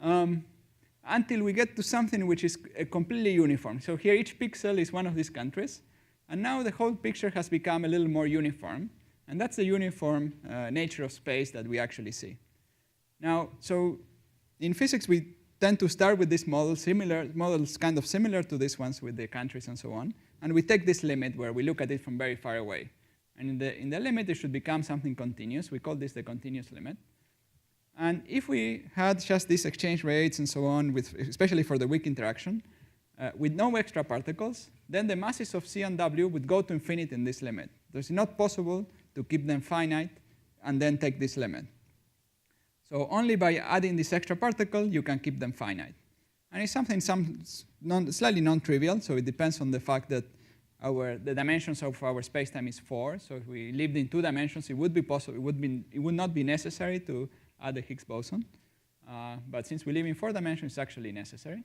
Until we get to something which is completely uniform. So here, each pixel is one of these countries. And now the whole picture has become a little more uniform. And that's the uniform nature of space that we actually see. Now, so in physics, we tend to start with these models kind of similar to these ones with the countries and so on. And we take this limit where we look at it from very far away. And in the limit, it should become something continuous. We call this the continuous limit. And if we had just these exchange rates and so on, especially for the weak interaction, with no extra particles, then the masses of C and W would go to infinity in this limit. It's not possible to keep them finite and then take this limit. So only by adding this extra particle, you can keep them finite. And it's something slightly non-trivial, so it depends on the fact that the dimensions of our space-time is 4. So if we lived in 2 dimensions, it would be possible. It would not be necessary to add the Higgs boson. But since we live in 4 dimensions, it's actually necessary.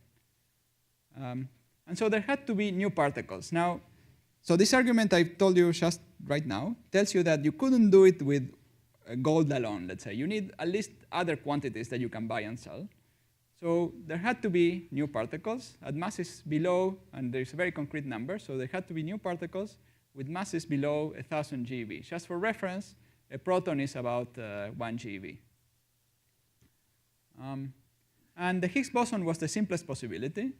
And so there had to be new particles. Now, so this argument I told you just right now tells you that you couldn't do it with gold alone, let's say. You need at least other quantities that you can buy and sell. So there had to be new particles at masses below, and there's a very concrete number, so there had to be new particles with masses below 1,000 GeV. Just for reference, a proton is about 1 GeV. And the Higgs boson was the simplest possibility,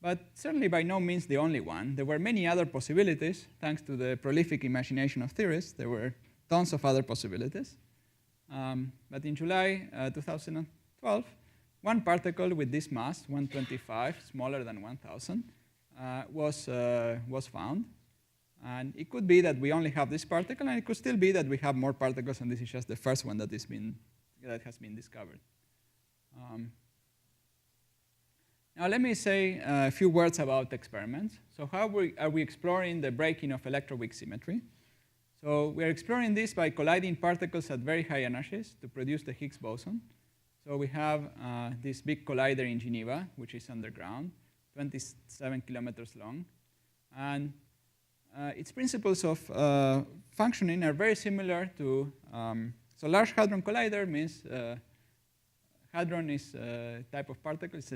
but certainly by no means the only one. There were many other possibilities, thanks to the prolific imagination of theorists. There were tons of other possibilities. But in July 2012, one particle with this mass, 125, smaller than 1,000, was found. And it could be that we only have this particle, and it could still be that we have more particles, and this is just the first one that has been discovered. Now let me say a few words about experiments. So how are we exploring the breaking of electroweak symmetry? So we are exploring this by colliding particles at very high energies to produce the Higgs boson. So we have this big collider in Geneva, which is underground. 27 kilometers long. And its principles of functioning are very similar to, so Large Hadron Collider means hadron is a type of particle. It's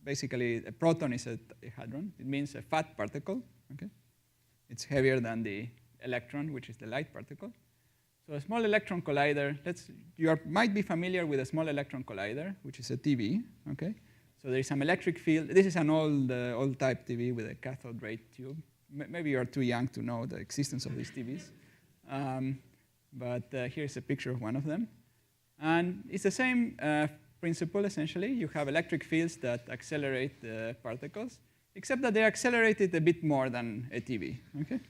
basically, a proton is a hadron. It means a fat particle. Okay? It's heavier than the electron, which is the light particle. So a small electron collider, you might be familiar with a small electron collider, which is a TV. Okay? So there is some electric field. This is an old type TV with a cathode ray tube. Maybe you're too young to know the existence of these TVs. But here's a picture of one of them. And it's the same principle, essentially. You have electric fields that accelerate the particles, except that they accelerate it a bit more than a TV. Okay?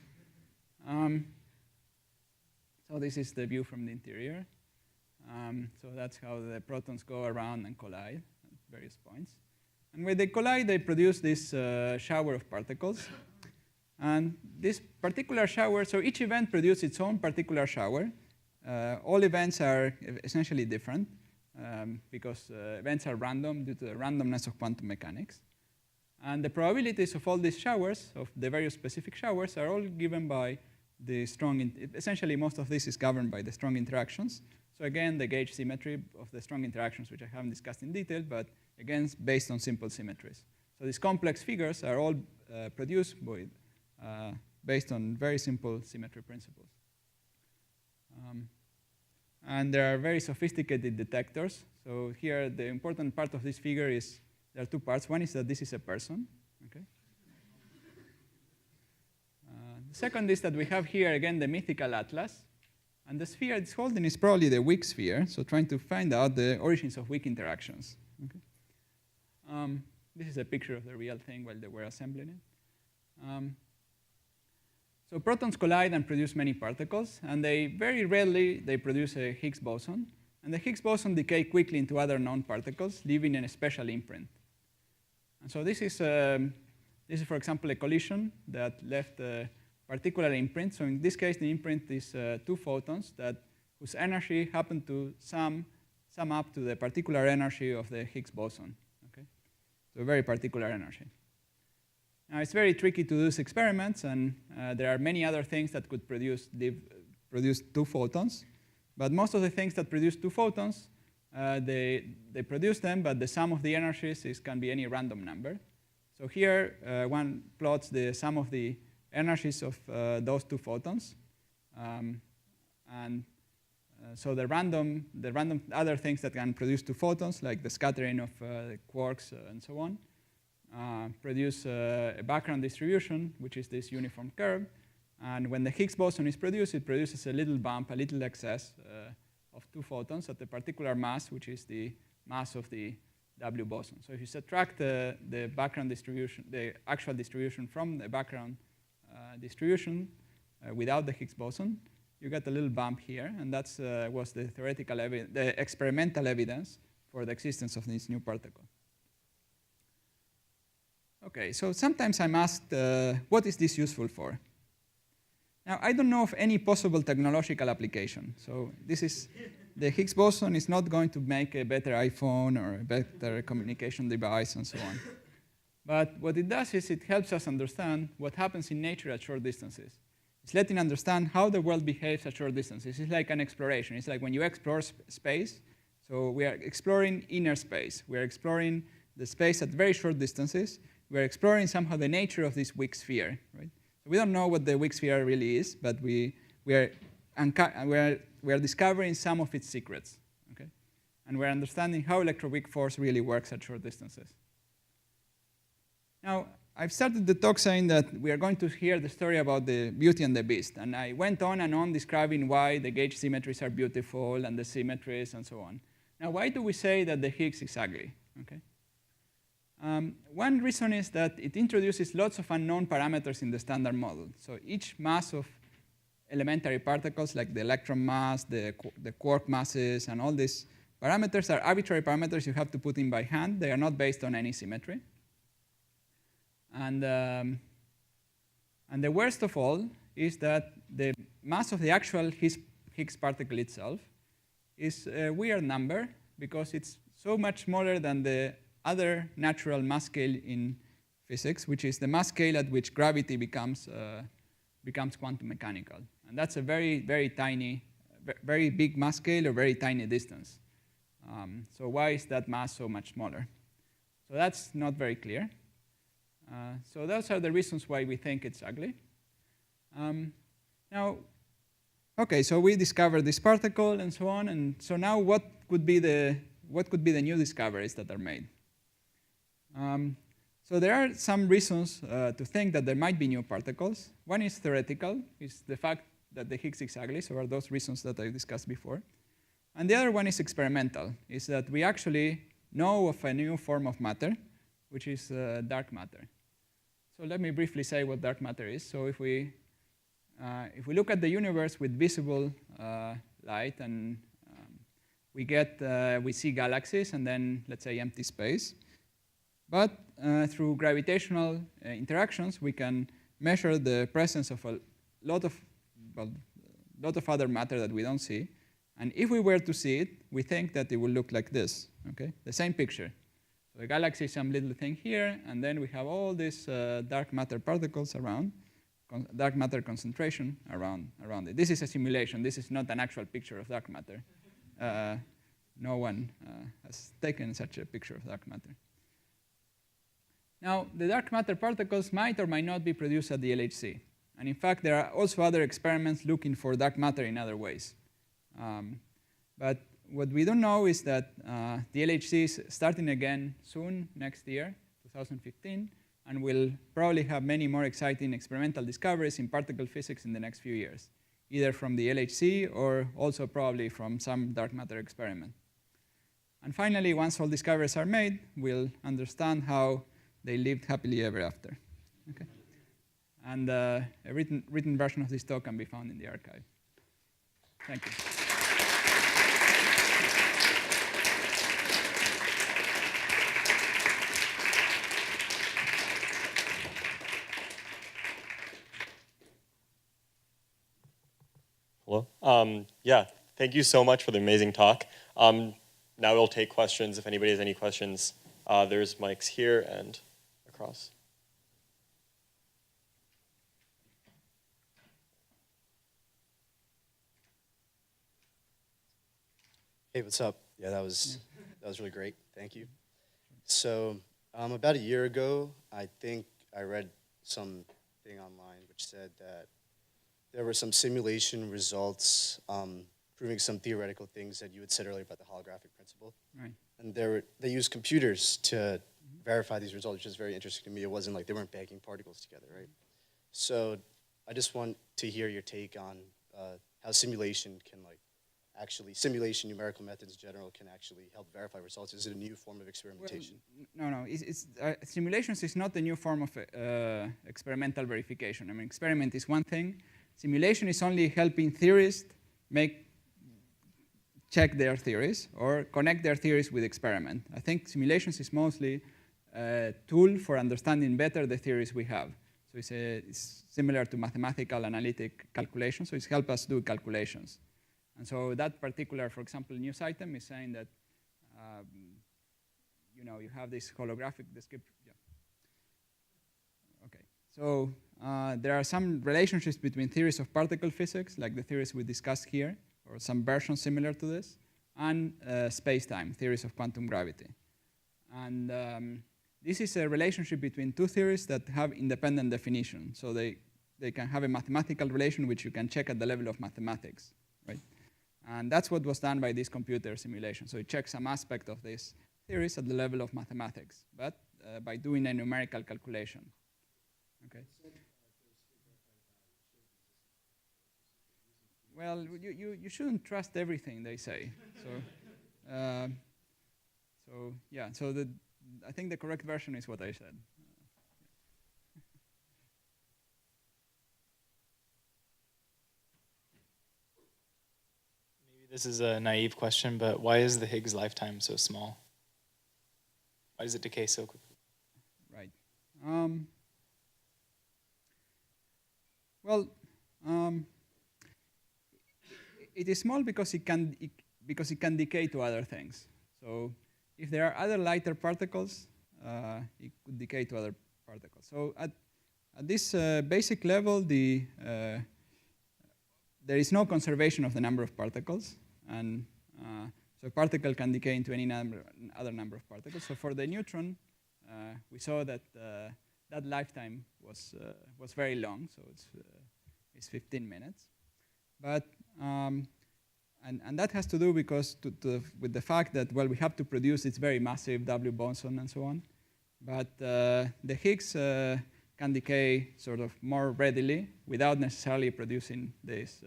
So this is the view from the interior. So that's how the protons go around and collide at various points. And when they collide, they produce this shower of particles. And this particular shower, so each event produces its own particular shower. All events are essentially different because events are random due to the randomness of quantum mechanics. And the probabilities of all these showers, of the various specific showers, are all given by the strong, essentially most of this is governed by the strong interactions. So again, the gauge symmetry of the strong interactions, which I haven't discussed in detail, but again, based on simple symmetries. So these complex figures are all produced based on very simple symmetry principles. And there are very sophisticated detectors. So here, the important part of this figure is, there are two parts. One is that this is a person. Okay? The second is that we have here, again, the mythical atlas. And the sphere it's holding is probably the weak sphere, so trying to find out the origins of weak interactions. Okay? This is a picture of the real thing while they were assembling it. So protons collide and produce many particles, and very rarely they produce a Higgs boson. And the Higgs boson decay quickly into other known particles, leaving a special imprint. And so this is, for example, a collision that left a particular imprint. So in this case, the imprint is 2 photons whose energy happened to sum up to the particular energy of the Higgs boson. Okay? So a very particular energy. Now, it's very tricky to do these experiments, and there are many other things that could produce 2 photons. But most of the things that produce 2 photons, they produce them, but the sum of the energies can be any random number. So here, one plots the sum of the energies of those 2 photons. So the random other things that can produce 2 photons, like the scattering of quarks and so on, produce a background distribution, which is this uniform curve. And when the Higgs boson is produced, it produces a little bump, a little excess of 2 photons at a particular mass, which is the mass of the W boson. So if you subtract the background distribution, the actual distribution from the background distribution without the Higgs boson, you get a little bump here. And that was the the experimental evidence for the existence of this new particle. Okay, so sometimes I'm asked, what is this useful for? Now, I don't know of any possible technological application. So the Higgs boson is not going to make a better iPhone or a better communication device and so on. But what it does is it helps us understand what happens in nature at short distances. It's letting understand how the world behaves at short distances. It's like an exploration. It's like when you explore space. So we are exploring inner space. We are exploring the space at very short distances. We are exploring somehow the nature of this weak sphere, right? So we don't know what the weak sphere really is, but we are discovering some of its secrets, okay? And we're understanding how electroweak force really works at short distances. Now, I've started the talk saying that we are going to hear the story about the Beauty and the Beast, and I went on and on describing why the gauge symmetries are beautiful and the symmetries and so on. Now, why do we say that the Higgs is ugly? Okay. One reason is that it introduces lots of unknown parameters in the standard model. So each mass of elementary particles, like the electron mass, the quark masses, and all these parameters are arbitrary parameters you have to put in by hand. They are not based on any symmetry. And the worst of all is that the mass of the actual Higgs particle itself is a weird number because it's so much smaller than the other natural mass scale in physics, which is the mass scale at which gravity becomes quantum mechanical. And that's a very, very tiny, very big mass scale or very tiny distance. So why is that mass so much smaller? So that's not very clear. So those are the reasons why we think it's ugly. Now, okay, so we discovered this particle and so on, and so now what could be the new discoveries that are made? So there are some reasons to think that there might be new particles. One is theoretical, is the fact that the Higgs is ugly, so are those reasons that I discussed before. And the other one is experimental, is that we actually know of a new form of matter, which is dark matter. So let me briefly say what dark matter is. So if we look at the universe with visible light, and we see galaxies and then, let's say, empty space. But through gravitational interactions, we can measure the presence of a lot of other matter that we don't see. And if we were to see it, we think that it will look like this, okay? The same picture. So the galaxy is some little thing here, and then we have all these dark matter particles around, dark matter concentration around it. This is a simulation. This is not an actual picture of dark matter. No one has taken such a picture of dark matter. Now, the dark matter particles might or might not be produced at the LHC. And in fact, there are also other experiments looking for dark matter in other ways. But what we don't know is that the LHC is starting again soon, next year, 2015, and will probably have many more exciting experimental discoveries in particle physics in the next few years, either from the LHC or also probably from some dark matter experiment. And finally, once all discoveries are made, we'll understand how they lived happily ever after. Okay? And a written version of this talk can be found in the archive. Thank you. Hello. Yeah, thank you so much for the amazing talk. Now we'll take questions. If anybody has any questions, there's mics here and across. Hey, what's up? Yeah, that was really great. Thank you. So about a year ago, I think I read something online which said that there were some simulation results proving some theoretical things that you had said earlier about the holographic principle. Right. And they used computers to verify these results, which is very interesting to me. It wasn't like they weren't bagging particles together, right? So I just want to hear your take on how simulation can simulation, numerical methods in general can actually help verify results. Is it a new form of experimentation? Well, no. Simulations is not a new form of experimental verification. I mean, experiment is one thing. Simulation is only helping theorists check their theories or connect their theories with experiment. I think simulations is mostly a tool for understanding better the theories we have. So it's similar to mathematical analytic calculation, so it's help us do calculations. And so that particular, for example, news item is saying that you have this holographic description. Yeah. Okay. So there are some relationships between theories of particle physics, like the theories we discussed here, or some version similar to this, and space-time, theories of quantum gravity. And this is a relationship between two theories that have independent definition. So they can have a mathematical relation which you can check at the level of mathematics, right? And that's what was done by this computer simulation. So it checks some aspect of these theories at the level of mathematics, but by doing a numerical calculation. Okay. Well, you shouldn't trust everything they say. So I think the correct version is what I said. Maybe this is a naive question, but why is the Higgs lifetime so small? Why does it decay so quickly? Right. It is small because it can decay to other things. So if there are other lighter particles, it could decay to other particles. So at this basic level, there is no conservation of the number of particles, and so a particle can decay into any other number of particles. So for the neutron, we saw that that lifetime was very long, so it's 15 minutes. But and that has to do because with the fact that, well, we have to produce this very massive W boson and so on. But the Higgs can decay sort of more readily without necessarily producing these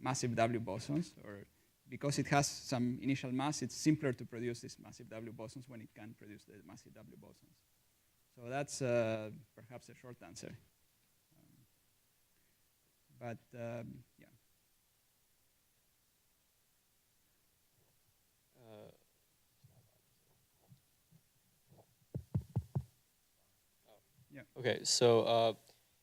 massive W bosons. Or because it has some initial mass, it's simpler to produce these massive W bosons when it can produce the massive W bosons. So that's perhaps a short answer. But yeah. Okay, so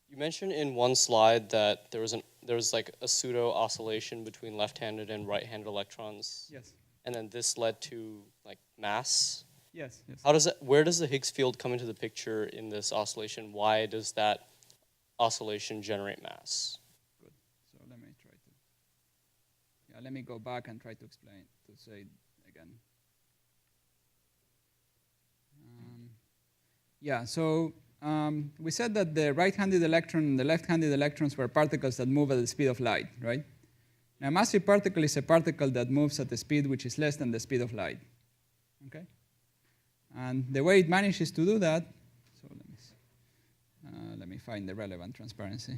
you mentioned in one slide that there was like a pseudo oscillation between left-handed and right-handed electrons. Yes. And then this led to like mass. Yes. Yes. Where does the Higgs field come into the picture in this oscillation? Why does that oscillation generate mass? Good. So let me try to. Yeah, let me go back and try to explain, to say it again. Yeah, so we said that the right-handed electron and the left-handed electrons were particles that move at the speed of light, right? Now, a massive particle is a particle that moves at a speed which is less than the speed of light, okay? And the way it manages to do that, so let me find the relevant transparency.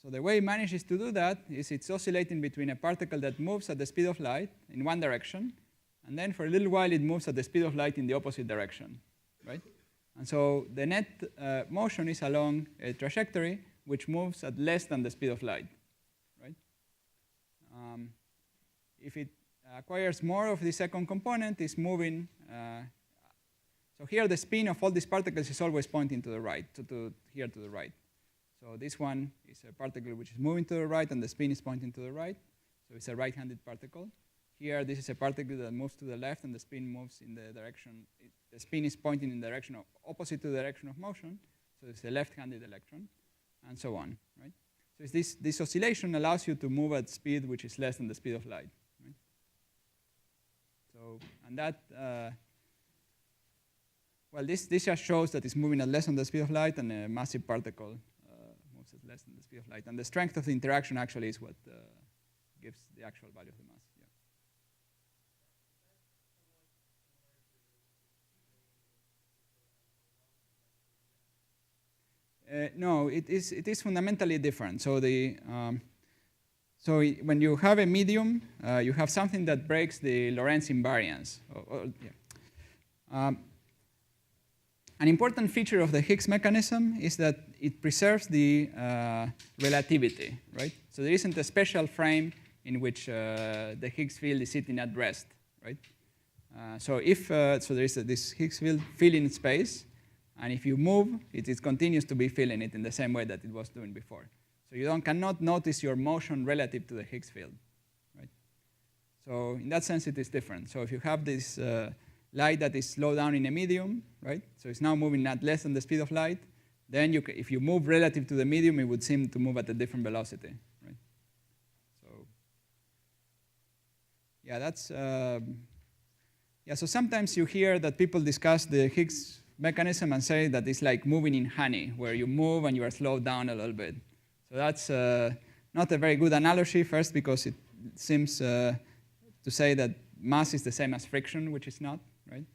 So the way it manages to do that is it's oscillating between a particle that moves at the speed of light in one direction, and then for a little while it moves at the speed of light in the opposite direction, right? And so the net motion is along a trajectory which moves at less than the speed of light, right? If it acquires more of the second component, it's moving. So here the spin of all these particles is always pointing to the right, here to the right. So this one is a particle which is moving to the right, and the spin is pointing to the right. So it's a right-handed particle. Here, this is a particle that moves to the left, and the spin moves in the direction. The spin is pointing in the direction opposite to the direction of motion. So it's a left-handed electron, and so on, right? So it's this oscillation allows you to move at speed which is less than the speed of light, right? So, and that, well, this just shows that it's moving at less than the speed of light, and a massive particle moves at less than the speed of light. And the strength of the interaction actually is what gives the actual value of the mass. Yeah. No, it is fundamentally different. So when you have a medium, you have something that breaks the Lorentz invariance. An important feature of the Higgs mechanism is that it preserves the relativity, right? So there isn't a special frame in which the Higgs field is sitting at rest, right? So there is this Higgs field filling space, and if you move, it continues to be filling it in the same way that it was doing before. So you cannot notice your motion relative to the Higgs field, right? So in that sense, it is different. So if you have this light that is slowed down in a medium, right? So it's now moving at less than the speed of light. Then if you move relative to the medium, it would seem to move at a different velocity, right? So yeah, that's so sometimes you hear that people discuss the Higgs mechanism and say that it's like moving in honey, where you move and you are slowed down a little bit. So that's not a very good analogy, first because it seems to say that mass is the same as friction, which is not, right?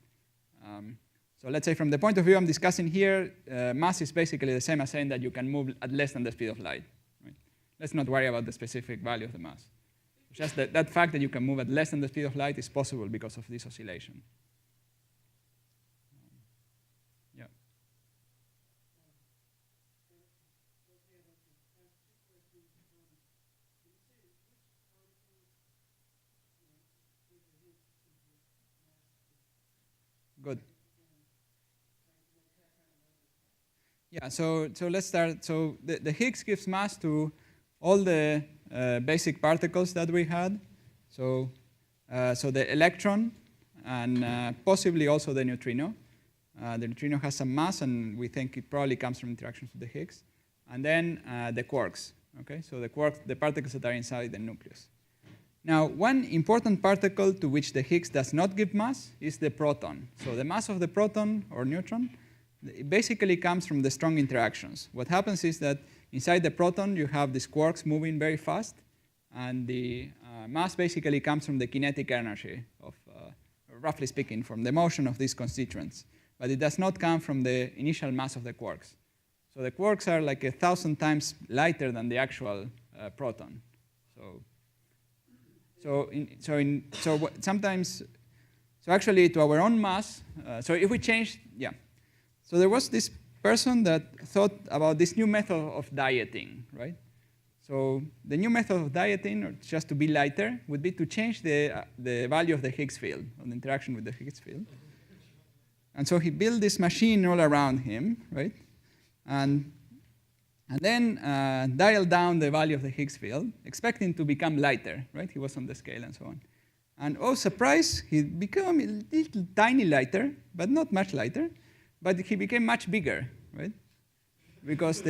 So let's say from the point of view I'm discussing here, mass is basically the same as saying that you can move at less than the speed of light, right? Let's not worry about the specific value of the mass. Just that fact that you can move at less than the speed of light is possible because of this oscillation. Yeah. Good. Yeah, so let's start. So the Higgs gives mass to all the basic particles that we had. So So the electron and possibly also the neutrino. The neutrino has some mass, and we think it probably comes from interactions with the Higgs. And then the quarks. Okay, so the quarks, the particles that are inside the nucleus. Now, one important particle to which the Higgs does not give mass is the proton. So the mass of the proton or neutron it basically comes from the strong interactions. What happens is that inside the proton, you have these quarks moving very fast, and the mass basically comes from the kinetic energy of, roughly speaking, from the motion of these constituents. But it does not come from the initial mass of the quarks. So the quarks are like 1,000 times lighter than the actual proton. So actually to our own mass, so if we change, yeah. So there was this person that thought about this new method of dieting, right? So the new method of dieting, or just to be lighter, would be to change the value of the Higgs field, on the interaction with the Higgs field. And so he built this machine all around him, right? And then dialed down the value of the Higgs field, expecting to become lighter, right? He was on the scale and so on. And oh, surprise, he became a little tiny lighter, but not much lighter. But he became much bigger, right? Because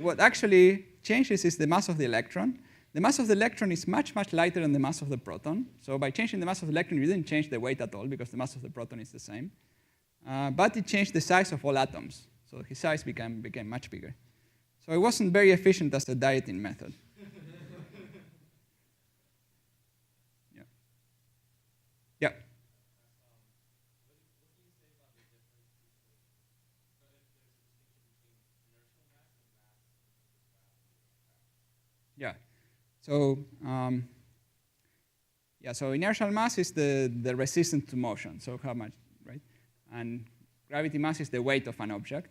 what actually changes is the mass of the electron. The mass of the electron is much, much lighter than the mass of the proton. So by changing the mass of the electron, you didn't change the weight at all, because the mass of the proton is the same. But it changed the size of all atoms. So his size became much bigger. So it wasn't very efficient as a dieting method. Yeah. Yeah. Yeah. So so inertial mass is the resistance to motion. So how much, right? And gravity mass is the weight of an object.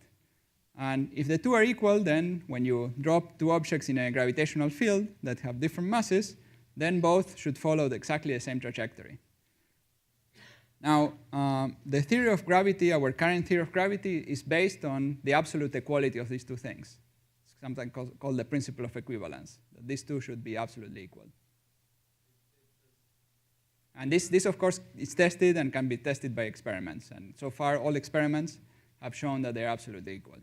And if the two are equal, then when you drop two objects in a gravitational field that have different masses, then both should follow exactly the same trajectory. Now, the theory of gravity, our current theory of gravity, is based on the absolute equality of these two things. It's sometimes called the principle of equivalence, that these two should be absolutely equal. And this, of course, is tested and can be tested by experiments. And so far, all experiments have shown that they're absolutely equal.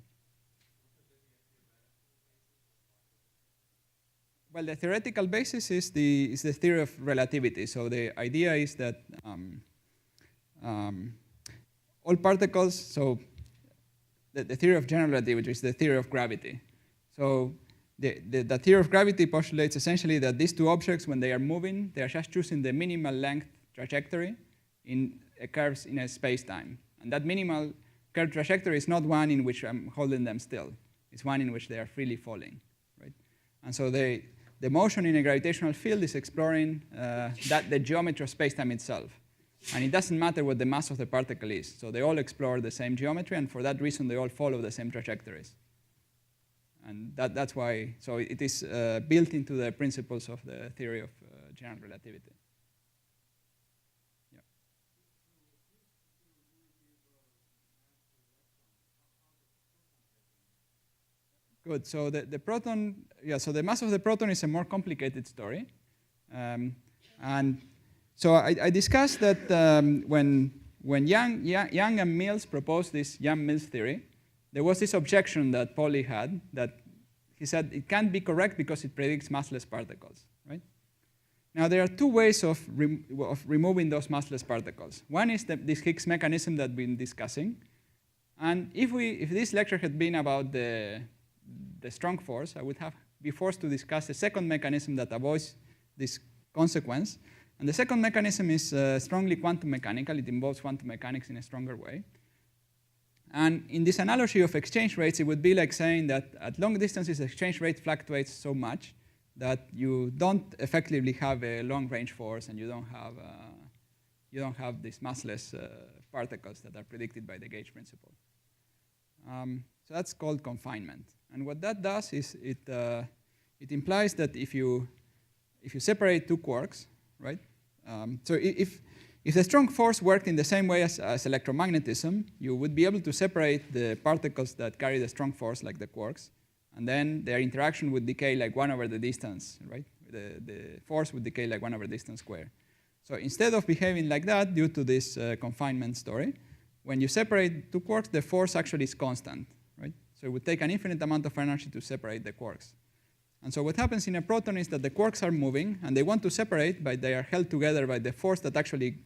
Well, the theoretical basis is the theory of relativity. So the idea is that all particles, so the theory of general relativity is the theory of gravity. So the theory of gravity postulates essentially that these two objects, when they are moving, they are just choosing the minimal length trajectory in curves in a space-time. And that minimal curve trajectory is not one in which I'm holding them still. It's one in which they are freely falling, right? And so the motion in a gravitational field is exploring the geometry of space-time itself. And it doesn't matter what the mass of the particle is. So they all explore the same geometry, and for that reason, they all follow the same trajectories. And that's why, so it is built into the principles of the theory of general relativity. Yeah. Good, so the proton, so the mass of the proton is a more complicated story. And so I discussed that when Young and Mills proposed this Young-Mills theory, there was this objection that Pauli had, that he said it can't be correct because it predicts massless particles, right? Now, there are two ways of removing those massless particles. One is this Higgs mechanism that we've been discussing. And if this lecture had been about the strong force, I would have been forced to discuss a second mechanism that avoids this consequence. And the second mechanism is strongly quantum mechanical. It involves quantum mechanics in a stronger way. And in this analogy of exchange rates, it would be like saying that at long distances, the exchange rate fluctuates so much that you don't effectively have a long-range force, and you don't have these massless particles that are predicted by the gauge principle. So that's called confinement. And what that does is it implies that if you separate two quarks, right? So if the strong force worked in the same way as electromagnetism, you would be able to separate the particles that carry the strong force, like the quarks, and then their interaction would decay like 1 over the distance, right? The force would decay like 1 over the distance squared. So instead of behaving like that, due to this confinement story, when you separate two quarks, the force actually is constant, right? So it would take an infinite amount of energy to separate the quarks. And so what happens in a proton is that the quarks are moving, and they want to separate, but they are held together by the force that actually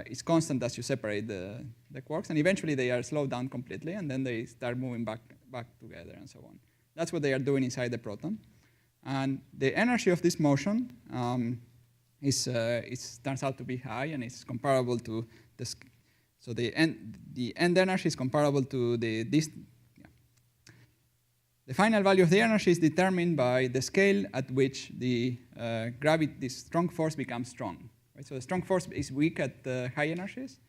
is constant as you separate the quarks. And eventually, they are slowed down completely, and then they start moving back together and so on. That's what they are doing inside the proton. And the energy of this motion turns out to be high, and it's comparable to the. So the end energy is comparable to this. The final value of the energy is determined by the scale at which the strong force becomes strong. Right? So the strong force is weak at high energies,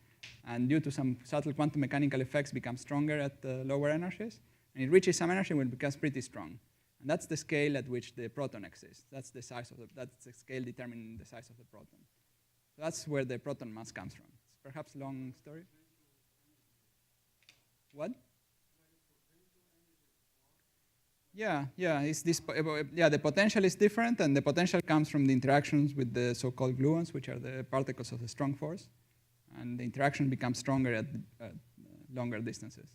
and due to some subtle quantum mechanical effects, becomes stronger at lower energies. And it reaches some energy when it becomes pretty strong. And that's the scale at which the proton exists. That's the scale determining the size of the proton. So that's where the proton mass comes from. It's perhaps a long story. What? Yeah. The potential is different, and the potential comes from the interactions with the so-called gluons, which are the particles of the strong force. And the interaction becomes stronger at longer distances.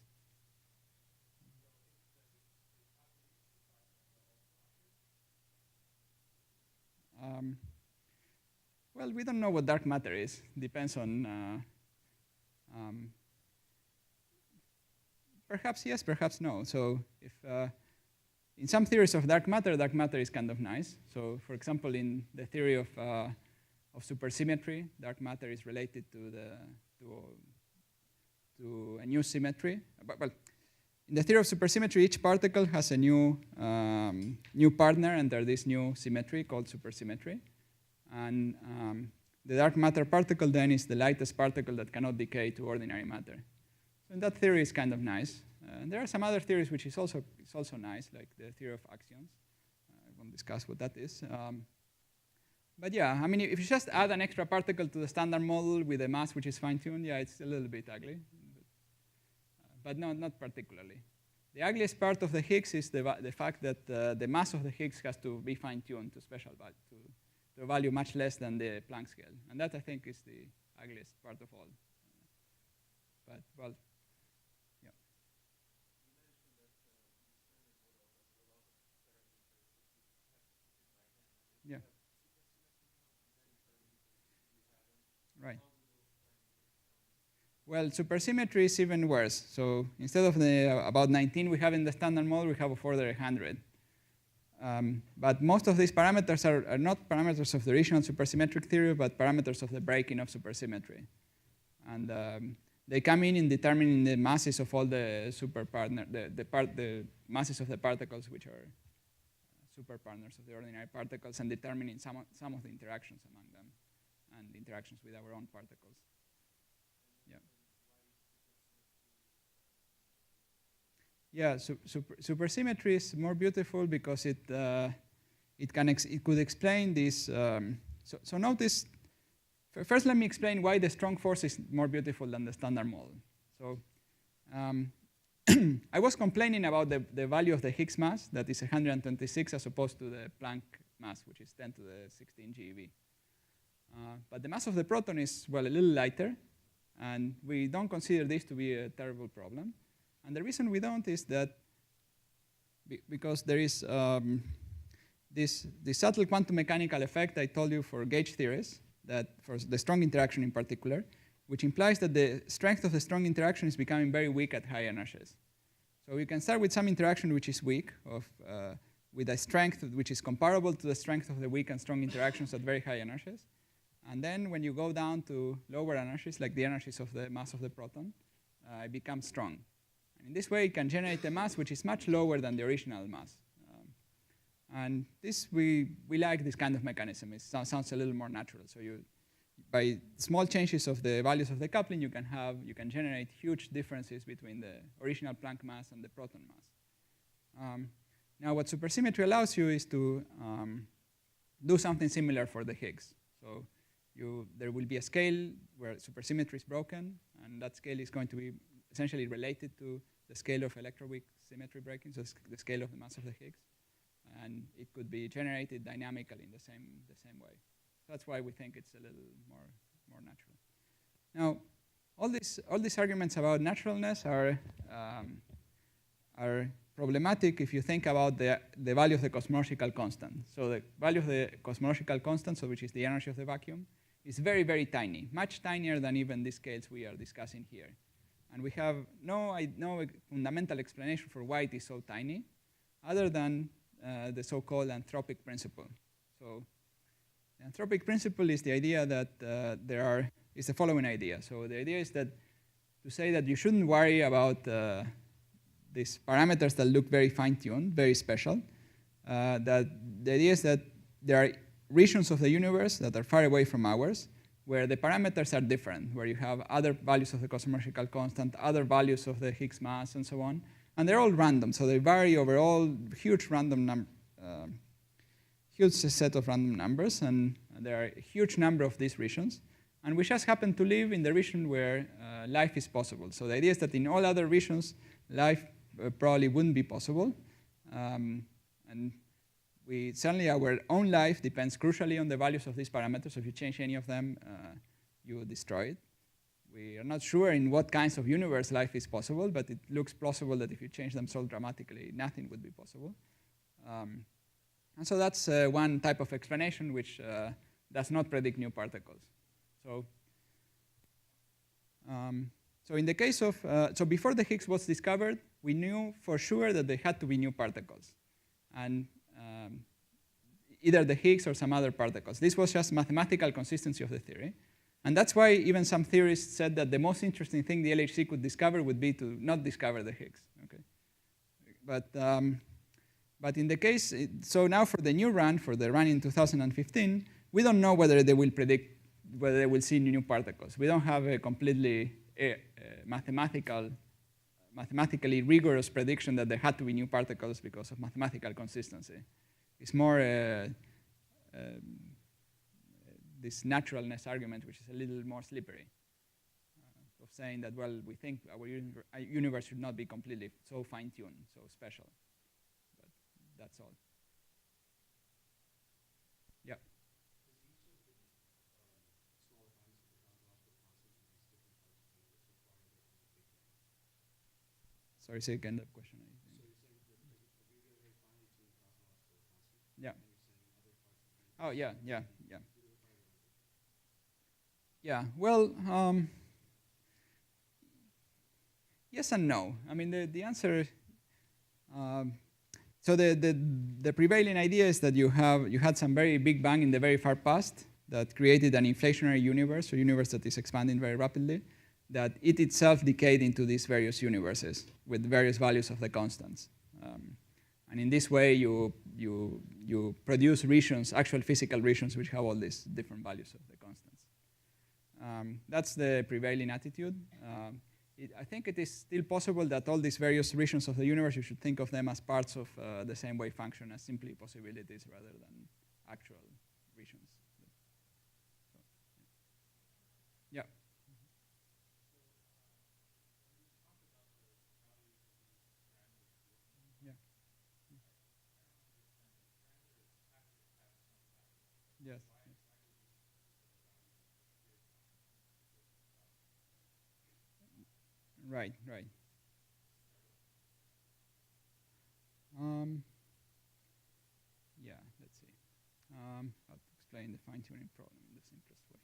Well, we don't know what dark matter is. Depends on. Perhaps yes, perhaps no. So if in some theories of dark matter is kind of nice. So for example, in the theory of supersymmetry, dark matter is related to a new symmetry. Well, in the theory of supersymmetry, each particle has a new partner under this new symmetry called supersymmetry. And the dark matter particle then is the lightest particle that cannot decay to ordinary matter. So that theory is kind of nice. And there are some other theories which is also nice, like the theory of axions. I won't discuss what that is. But yeah, I mean, if you just add an extra particle to the standard model with a mass which is fine-tuned, yeah, it's a little bit ugly. But no, not particularly. The ugliest part of the Higgs is the fact that the mass of the Higgs has to be fine-tuned to special value, to a value much less than the Planck scale. And that, I think, is the ugliest part of all. But, well, yeah. Yeah. Right. Well, supersymmetry is even worse. So instead of the about 19 we have in the standard model, we have of order 100. But most of these parameters are not parameters of the original supersymmetric theory, but parameters of the breaking of supersymmetry. And they come in determining the masses of all the the masses of the particles which are superpartners of the ordinary particles, and determining some of the interactions among them and the interactions with our own particles. Yeah. Yeah. Supersymmetry is more beautiful because it could explain this. So notice. First, let me explain why the strong force is more beautiful than the standard model. So I was complaining about the value of the Higgs mass, that is 126, as opposed to the Planck mass, which is 10 to the 16 GeV. But the mass of the proton is, well, a little lighter, and we don't consider this to be a terrible problem. And the reason we don't is that because there is this subtle quantum mechanical effect I told you for gauge theories, that for the strong interaction in particular, which implies that the strength of the strong interaction is becoming very weak at high energies. So we can start with some interaction which is weak, with a strength which is comparable to the strength of the weak and strong interactions at very high energies. And then when you go down to lower energies, like the energies of the mass of the proton, it becomes strong. And in this way, it can generate a mass which is much lower than the original mass. And this, we like this kind of mechanism. It sounds a little more natural. So by small changes of the values of the coupling, you can generate huge differences between the original Planck mass and the proton mass. Now, what supersymmetry allows you is to do something similar for the Higgs. So there will be a scale where supersymmetry is broken, and that scale is going to be essentially related to the scale of electroweak symmetry breaking, so the scale of the mass of the Higgs. And it could be generated dynamically in the same way. that's why we think it's a little more natural. Now, all these arguments about naturalness are problematic if you think about the value of the cosmological constant. So the value of the cosmological constant, so which is the energy of the vacuum, is very, very tiny, much tinier than even the scales we are discussing here. And we have no fundamental explanation for why it is so tiny, other than the so-called anthropic principle. So the anthropic principle is the idea that is the following idea. So the idea is that to say that you shouldn't worry about these parameters that look very fine-tuned, very special, that the idea is that there are regions of the universe that are far away from ours, where the parameters are different, where you have other values of the cosmological constant, other values of the Higgs mass, and so on. And they're all random, so they vary over all huge set of random numbers, and there are a huge number of these regions. And we just happen to live in the region where life is possible. So the idea is that in all other regions, life probably wouldn't be possible. And certainly our own life depends crucially on the values of these parameters. So if you change any of them, you would destroy it. We are not sure in what kinds of universe life is possible, but it looks plausible that if you change them so dramatically, nothing would be possible. And so that's one type of explanation which does not predict new particles. So in the case of, so before the Higgs was discovered, we knew for sure that there had to be new particles. And either the Higgs or some other particles. This was just mathematical consistency of the theory. And that's why even some theorists said that the most interesting thing the LHC could discover would be to not discover the Higgs. Okay? But in the case, so now for the new run, for the run in 2015, we don't know whether they will predict, whether they will see new particles. We don't have a completely mathematically rigorous prediction that there had to be new particles because of mathematical consistency. It's more this naturalness argument, which is a little more slippery, of saying that, well, we think our universe should not be completely so fine-tuned, so special. But that's all. Yeah. Sorry, say again that question. Yeah. Oh, yeah. Yeah, well, yes and no. I mean, the answer, so the prevailing idea is that you had some very big bang in the very far past that created an inflationary universe, a universe that is expanding very rapidly, that it itself decayed into these various universes with various values of the constants. And in this way, you produce regions, actual physical regions, which have all these different values of the constants. That's the prevailing attitude. I think it is still possible that all these various regions of the universe, you should think of them as parts of the same wave function, as simply possibilities rather than actual regions. So, yeah. Yes. Right. Yeah, let's see. How to explain the fine-tuning problem in the simplest way.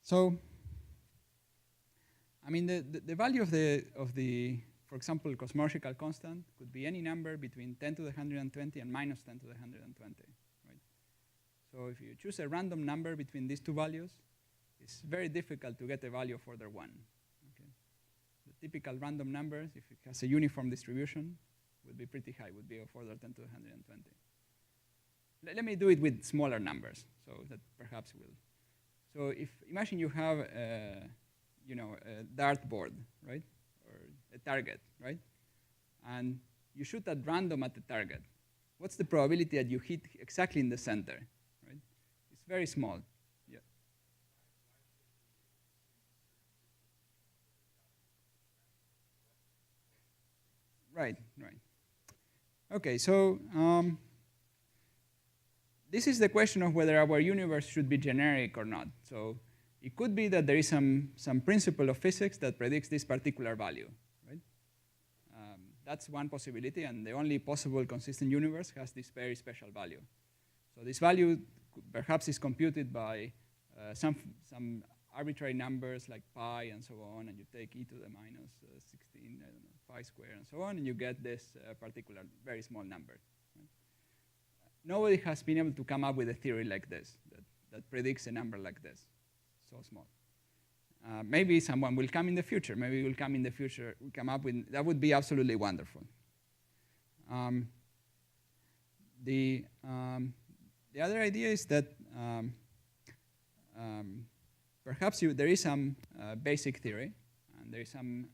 So, I mean, the value of the for example, cosmological constant could be any number between 10 to the 120 and minus 10 to the 120, right? So if you choose a random number between these two values, it's very difficult to get a value of order 1. Okay? The typical random numbers, if it has a uniform distribution, would be pretty high, would be of order 10 to the 120. Let me do it with smaller numbers, so that perhaps will. So imagine you have a dartboard, right? A target, right? And you shoot at random at the target. What's the probability that you hit exactly in the center, right? It's very small. Yeah. Right. Okay, so this is the question of whether our universe should be generic or not. So it could be that there is some principle of physics that predicts this particular value, right? That's one possibility, and the only possible consistent universe has this very special value. So this value perhaps is computed by some arbitrary numbers like pi and so on, and you take e to the minus 16, I don't know, pi squared and so on, and you get this particular very small number. Right? Nobody has been able to come up with a theory like this that predicts a number like this, so small. Maybe someone will come in the future. Maybe will come in the future. We come up with that would be absolutely wonderful. The other idea is that perhaps there is some basic theory, and there is some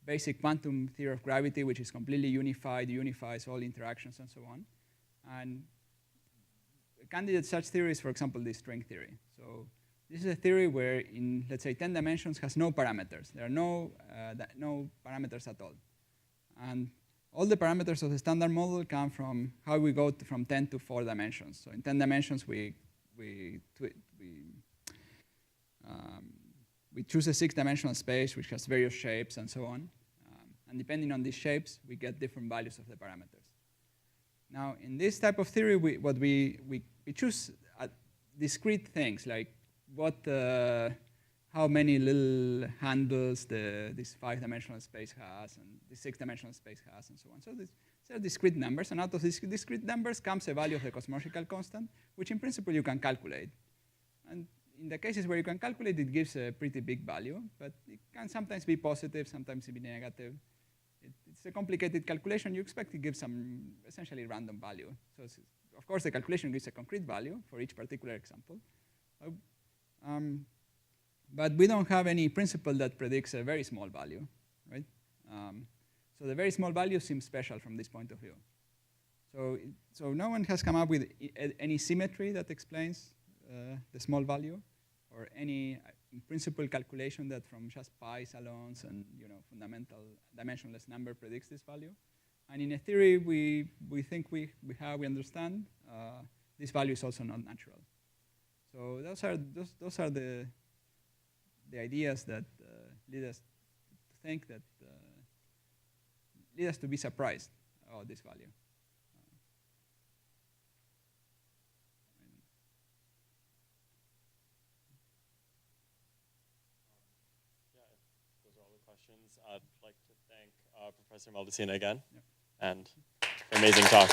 basic quantum theory of gravity, which is completely unified, unifies all interactions and so on. And a candidate such theory is, for example, the string theory. So this is a theory where, in let's say 10 dimensions, has no parameters. There are no parameters at all, and all the parameters of the standard model come from how we go from 10 to 4 dimensions. So in 10 dimensions, we choose a 6-dimensional space which has various shapes and so on. And depending on these shapes, we get different values of the parameters. Now, in this type of theory, we choose discrete things like how many little handles this 5-dimensional space has, and this 6-dimensional space has, and so on. So these are discrete numbers, and out of these discrete numbers comes a value of the cosmological constant, which in principle you can calculate. And in the cases where you can calculate, it gives a pretty big value, but it can sometimes be positive, sometimes be negative. It's a complicated calculation. You expect it gives some essentially random value. So of course, the calculation gives a concrete value for each particular example. But we don't have any principle that predicts a very small value, right? So the very small value seems special from this point of view. So no one has come up with any symmetry that explains the small value, or any principal calculation that from just pi salons and fundamental dimensionless number predicts this value. And in a theory we think we understand, this value is also not natural. So those are the ideas that lead us to think that lead us to be surprised about this value. Those are all the questions. I'd like to thank Professor Maldacena again, Yep. and amazing talk.